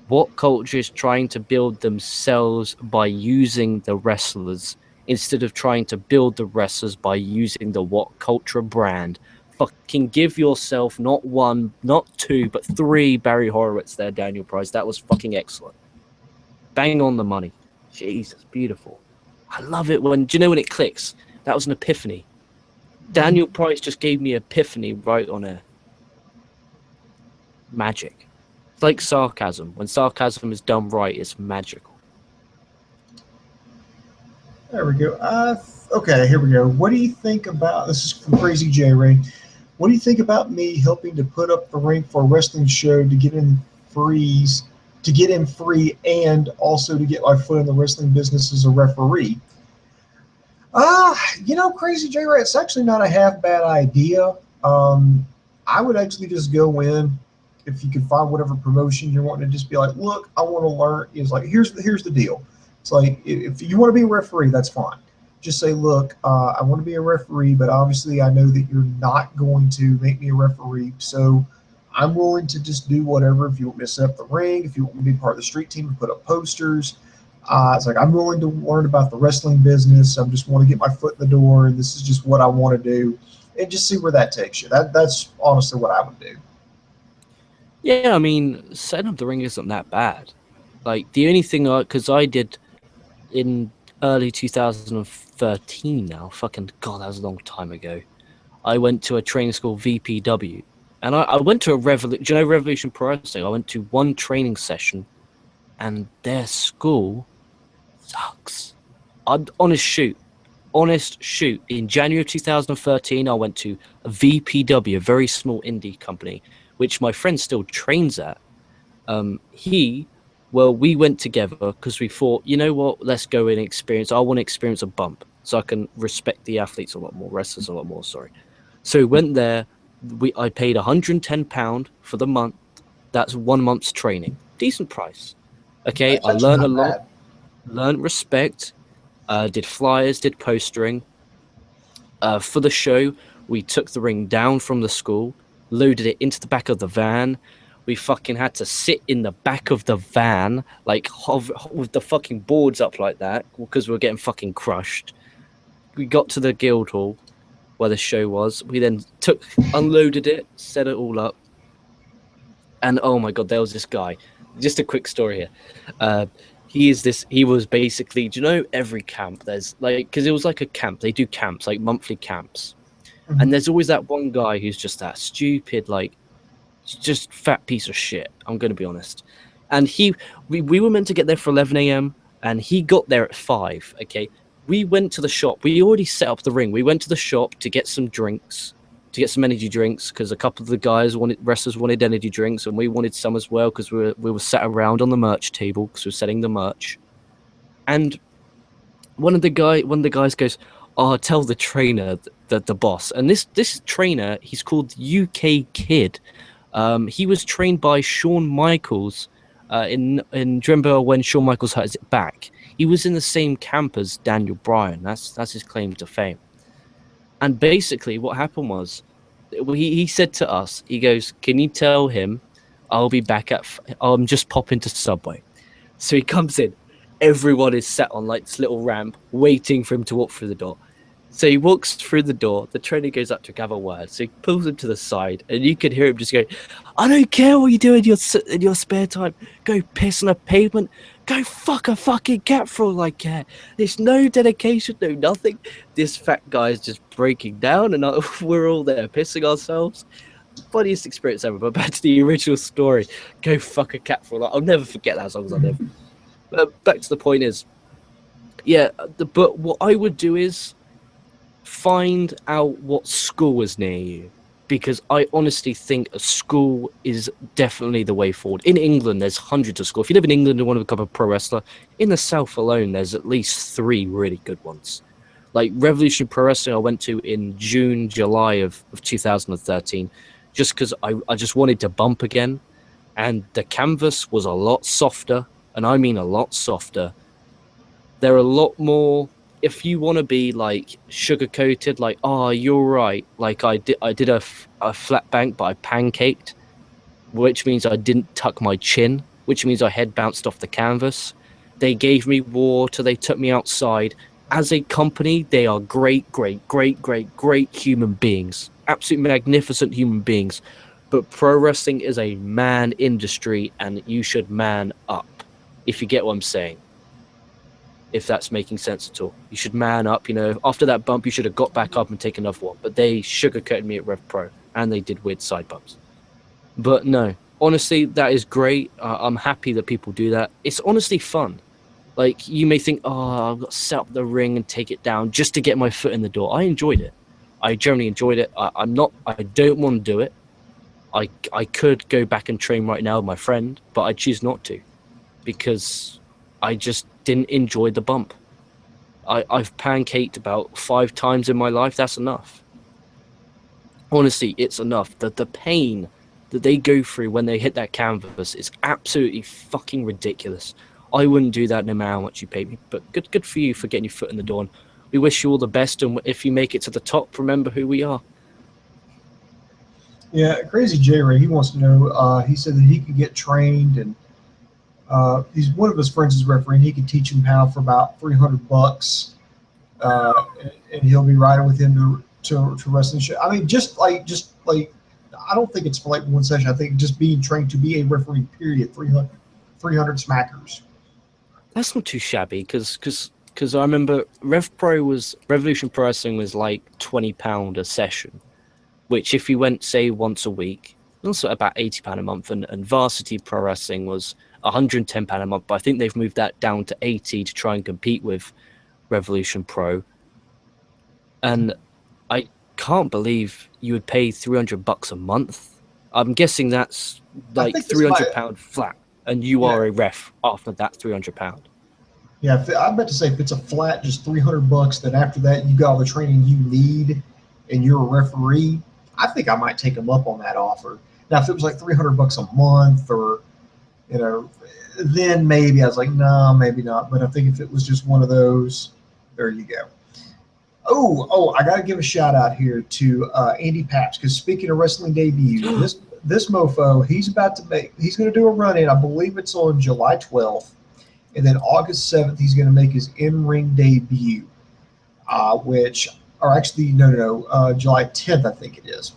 What culture is trying to build themselves by using the wrestlers instead of trying to build the wrestlers by using the What Culture brand? Fucking give yourself not one, not two, but three Barry Horowitz there, Daniel Price. That was fucking excellent. Bang on the money. Jesus, beautiful. I love it when it clicks? That was an epiphany. Daniel Price just gave me epiphany right on air. Magic. It's like sarcasm. When sarcasm is done right, it's magical. There we go. Okay, here we go. What do you think about, this is from Crazy J Ray. What do you think about me helping to put up the ring for a wrestling show to get in free and also to get my foot in the wrestling business as a referee? Crazy J Ray, it's actually not a half bad idea. I would actually just go in, if you could find whatever promotion you're wanting, to just be like, look, I want to learn. It's like, here's the deal. It's like, if you want to be a referee, that's fine. Just say, look, I want to be a referee, but obviously I know that you're not going to make me a referee, so I'm willing to just do whatever. If you want me to set up the ring, if you want me to be part of the street team and put up posters, it's like, I'm willing to learn about the wrestling business. I just want to get my foot in the door, and this is just what I want to do, and just see where that takes you. That's honestly what I would do. Yeah, I mean, setting up the ring isn't that bad. Like, the only thing, because I did in early 2013 now, fucking God, that was a long time ago. I went to a training school, VPW, and I went to Revolution Pro Wrestling? I went to one training session, and their school sucks. Honest shoot. In January of 2013, I went to a VPW, a very small indie company, which my friend still trains at. We went together because we thought, you know what, let's go and experience. I want to experience a bump so I can respect the athletes a lot more, wrestlers a lot more, sorry. So we went there. I paid £110 for the month. That's 1 month's training. Decent price. Okay, I learned a lot. Learned respect. Did flyers, did postering. For the show, we took the ring down from the school, loaded it into the back of the van. We fucking had to sit in the back of the van, like with the fucking boards up like that, because we were getting fucking crushed. We got to the guild hall where the show was. We then unloaded it, set it all up. And oh my God, there was this guy. Just a quick story here. He was basically, do you know, every camp there's because it was like a camp. They do camps, like monthly camps. Mm-hmm. And there's always that one guy who's just that stupid, just fat piece of shit. I'm going to be honest. And we were meant to get there for 11 a.m. and he got there at 5. Okay, we went to the shop. We already set up the ring. We went to the shop to get some drinks, to get some energy drinks, because a couple of the wrestlers wanted energy drinks, and we wanted some as well because we were sat around on the merch table because we were selling the merch. And one of the guys goes, "Oh, tell the trainer that the boss." And this trainer, he's called UK Kid. He was trained by Shawn Michaels. Do you remember when Shawn Michaels hurt his back? He was in the same camp as Daniel Bryan. That's his claim to fame. And basically, what happened was, he said to us, he goes, "Can you tell him I'll be back I'm just popping to Subway." So he comes in. Everyone is sat on like this little ramp, waiting for him to walk through the door. So he walks through the door. The trainer goes up to have a word. So he pulls him to the side, and you can hear him just go, "I don't care what you do in your spare time. Go piss on a pavement. Go fuck a fucking cat for all I care. There's no dedication, no nothing." This fat guy is just breaking down, and we're all there pissing ourselves. Funniest experience ever. But back to the original story. Go fuck a cat for all. I'll never forget that as long as I live. Back to the point is, yeah. But what I would do is find out what school is near you, because I honestly think a school is definitely the way forward. In England, there's hundreds of schools. If you live in England and want to become a pro wrestler, in the South alone, there's at least 3 really good ones. Like Revolution Pro Wrestling, I went to in June, July of 2013, just because I just wanted to bump again. And the canvas was a lot softer, and I mean a lot softer. They're a lot more, if you want to be like sugar coated, like, "Oh, you're right." Like I did a flat bank, but I pancaked, which means I didn't tuck my chin, which means I head bounced off the canvas. They gave me water. They took me outside. As a company, they are great, great, great, great, great human beings. Absolutely magnificent human beings. But pro wrestling is a man industry, and you should man up, if you get what I'm saying. If that's making sense at all. You should man up. After that bump, you should have got back up and taken another one. But they sugarcoated me at Rev Pro, and they did weird side bumps. But no, honestly, that is great. I'm happy that people do that. It's honestly fun. Like, you may think, "Oh, I've got to set up the ring and take it down just to get my foot in the door." I enjoyed it. I generally enjoyed it. I don't want to do it. I could go back and train right now with my friend, but I choose not to, because I just didn't enjoy the bump. I've pancaked about 5 times in my life. That's enough. Honestly, it's enough. The pain that they go through when they hit that canvas is absolutely fucking ridiculous. I wouldn't do that no matter how much you pay me. But good for you for getting your foot in the door. And we wish you all the best. And if you make it to the top, remember who we are. Yeah, Crazy J Ray, he wants to know. He said that he could get trained, and he's one of his friends is refereeing. He could teach him how for about $300, and he'll be riding with him to wrestling show. I mean, just like I don't think it's for like one session. I think just being trained to be a referee. Period. 300 smackers. That's not too shabby, because I remember Revolution Pro Wrestling was like £20 a session, which if you went, say, once a week, also about £80 a month, and Varsity Pro Wrestling was £110 a month, but I think they've moved that down to 80 to try and compete with Revolution Pro. And I can't believe you would pay $300 a month. I'm guessing that's like £300 flat, and you are a ref after that £300. Yeah, I bet to say if it's a flat, just $300, then after that you got all the training you need, and you're a referee. I think I might take them up on that offer. Now, if it was like $300 a month, or then maybe I was like, no, maybe not. But I think if it was just one of those, there you go. Oh, I got to give a shout out here to Andy Paps, because speaking of wrestling debut, this mofo, he's going to do a run in. I believe it's on July 12th, and then August 7th he's going to make his in-ring debut, which or actually no, July 10th I think it is.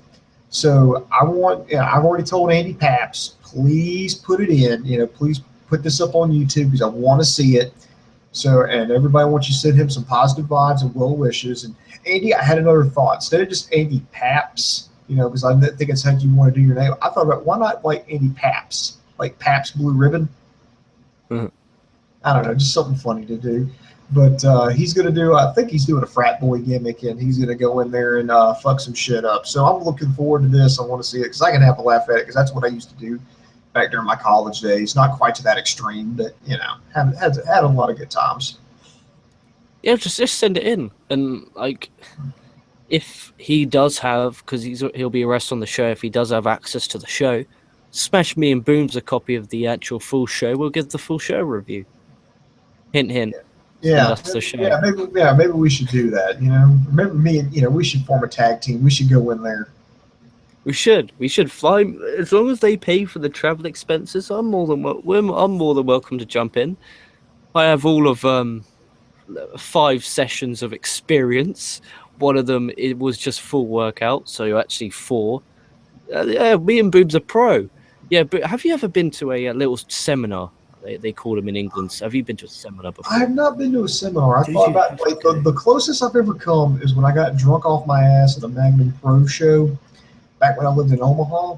So I've already told Andy Paps, please put it in. Please put this up on YouTube because I want to see it. So, and everybody wants you to send him some positive vibes and well wishes. And Andy, I had another thought. Instead of just Andy Paps, because I think it's how you want to do your name. I thought about, why not like Andy Paps, like Paps Blue Ribbon? Mhm. I don't know, just something funny to do. But he's going to do, I think he's doing a frat boy gimmick, and he's going to go in there and fuck some shit up. So I'm looking forward to this. I want to see it because I can have a laugh at it because that's what I used to do back during my college days. Not quite to that extreme, but, had a lot of good times. Yeah, just send it in, and like if he does have, because he'll be a rest on the show. If he does have access to the show, smash me and Booms a copy of the actual full show. We'll give the full show review. Hint, hint. Send us the show. Maybe we should do that. Remember me and we should form a tag team. We should go in there. We should fly as long as they pay for the travel expenses. I'm more than welcome to jump in. I have all of 5 sessions of experience. One of them, it was just full workout, so actually 4. Yeah, me and Boobs are pro. Yeah, but have you ever been to a little seminar? They call them in England. Have you been to a seminar before? I have not been to a seminar. I Dude, thought about like the closest I've ever come is when I got drunk off my ass at a Magnum Pro show back when I lived in Omaha.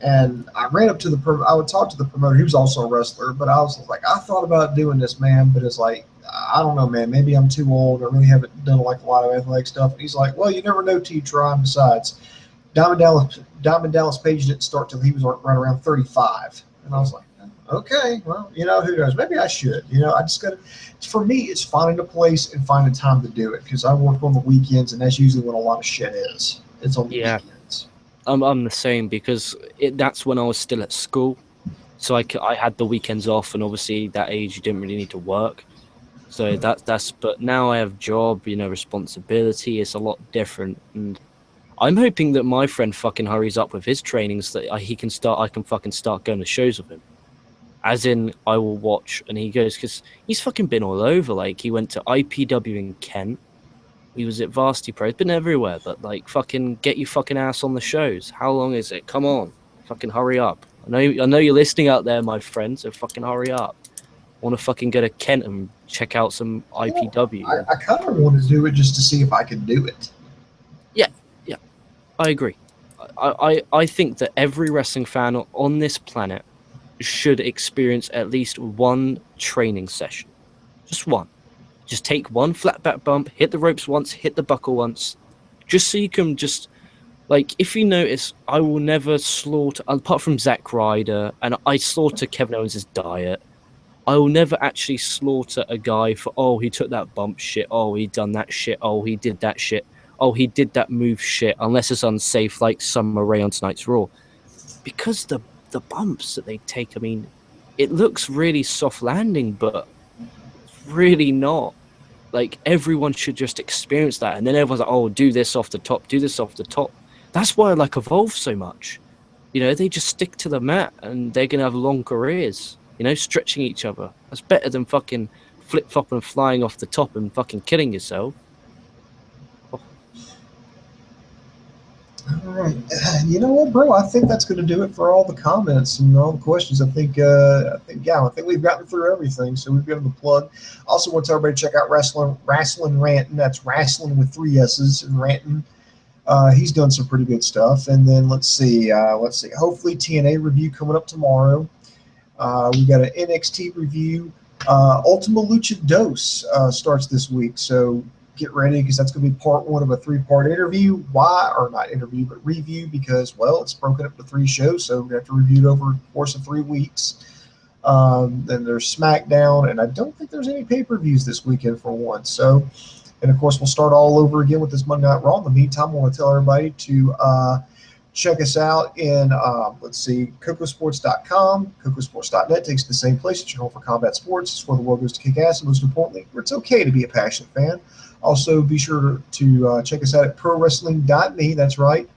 And I ran up to I would talk to the promoter. He was also a wrestler, but I was like, I thought about doing this, man, but it's like, I don't know, man. Maybe I'm too old. I really haven't done like a lot of athletic stuff. And he's like, well, you never know till you try. And besides, Diamond Dallas Page didn't start till he was right around 35. And I was like, okay, well, who knows? Maybe I should. I just got to, for me, it's finding a place and finding time to do it because I work on the weekends, and that's usually when a lot of shit is. It's on the weekends. I'm the same because that's when I was still at school. So I had the weekends off, and obviously that age you didn't really need to work. So but now I have job, responsibility. It's a lot different, and I'm hoping that my friend fucking hurries up with his trainings so that I can fucking start going to shows with him. As in, I will watch, and he goes, because he's fucking been all over. Like, he went to IPW in Kent. He was at Varsity Pro. He's been everywhere, but, like, fucking get your fucking ass on the shows. How long is it? Come on. Fucking hurry up. I know you're listening out there, my friend, so fucking hurry up. I want to fucking go to Kent and check out some IPW. I kind of want to do it just to see if I can do it. Yeah, I agree. I think that every wrestling fan on this planet should experience at least one training session. Just one. Just take one flat back bump, hit the ropes once, hit the buckle once, just so you can just, like, if you notice, I will never slaughter, apart from Zack Ryder, and I slaughter Kevin Owens' diet, I will never actually slaughter a guy for, oh, he took that bump shit, oh, he done that shit, oh, he did that shit, oh, he did that move shit, unless it's unsafe, like Summer Rae on tonight's Raw. Because the bumps that they take, I mean, it looks really soft landing, but it's really not. Like, everyone should just experience that. And then everyone's like, oh, do this off the top, do this off the top. That's why I like Evolve so much. They just stick to the mat and they're going to have long careers, stretching each other. That's better than fucking flip-flop and flying off the top and fucking killing yourself. All right. You know what, bro? I think that's going to do it for all the comments and all the questions. I think we've gotten through everything. So we've given the plug. Also, want to tell everybody to check out Wrestling Rantin'. That's wrestling with 3 S's and Rantin'. He's done some pretty good stuff. And then let's see. Hopefully, TNA review coming up tomorrow. We got an NXT review. Ultima Lucha Dos starts this week. So get ready because that's going to be part 1 of a 3-part interview. Why? Or not interview, but review because, well, it's broken up to 3 shows, so we're going to have to review it over the course of 3 weeks. Then there's SmackDown, and I don't think there's any pay-per-views this weekend for one. So, and of course, we'll start all over again with this Monday Night Raw. In the meantime, I want to tell everybody to check us out in, KocoSports.com. KocoSports.net takes the same place. It's your home for combat sports. It's where the world goes to kick ass, and most importantly, where it's okay to be a passionate fan. Also, be sure to check us out at ProWrestling.me. That's right,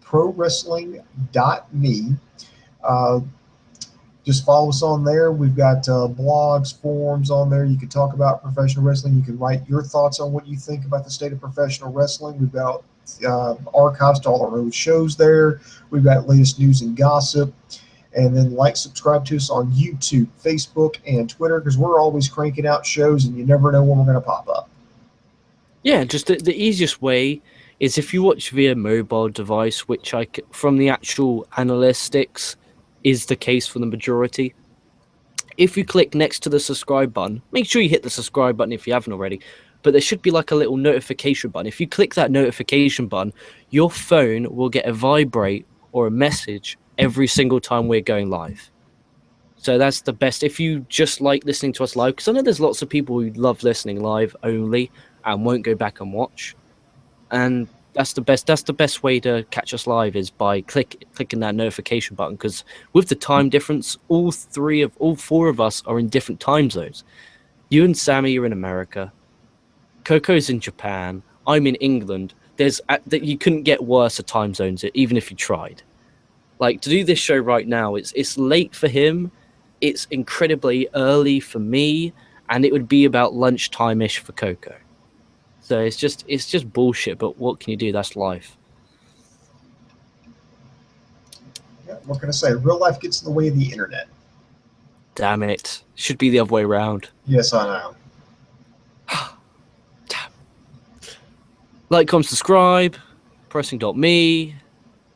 ProWrestling.me. Just follow us on there. We've got blogs, forums on there. You can talk about professional wrestling. You can write your thoughts on what you think about the state of professional wrestling. We've got archives to all our old shows there. We've got latest news and gossip. And then subscribe to us on YouTube, Facebook, and Twitter because we're always cranking out shows and you never know when we're going to pop up. Yeah, just the easiest way, is if you watch via mobile device, which from the actual analytics is the case for the majority. If you click next to the subscribe button, make sure you hit the subscribe button if you haven't already. But there should be like a little notification button. If you click that notification button, your phone will get a vibrate or a message every single time we're going live. So that's the best. If you just like listening to us live, because I know there's lots of people who love listening live only and won't go back and watch. And that's the best. That's the best way to catch us live is by clicking that notification button. Because with the time difference, all four of us are in different time zones. You and Sammy are in America. Coco's in Japan. I'm in England. That you couldn't get worse at time zones, even if you tried. Like to do this show right now, it's late for him. It's incredibly early for me, and it would be about lunchtime-ish for Coco. So it's just bullshit, but what can you do? That's life. Yeah, what can I say? Real life gets in the way of the internet. Damn it. Should be the other way around. Yes, I know. Damn. Like, comment, subscribe. Pressing.me.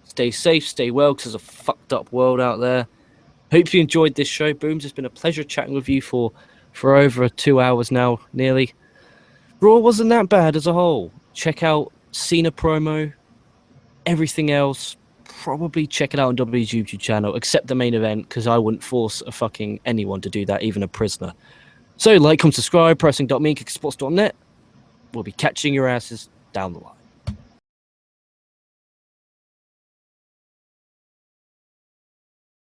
Stay safe, stay well, because there's a fucked up world out there. Hope you enjoyed this show, Booms. It's been a pleasure chatting with you for over 2 hours now, nearly. Raw wasn't that bad as a whole. Check out Cena promo. Everything else, probably check it out on WWE's YouTube channel, except the main event, because I wouldn't force a fucking anyone to do that, even a prisoner. So, like, comment, subscribe, pressing.me, KocoSports.net. We'll be catching your asses down the line.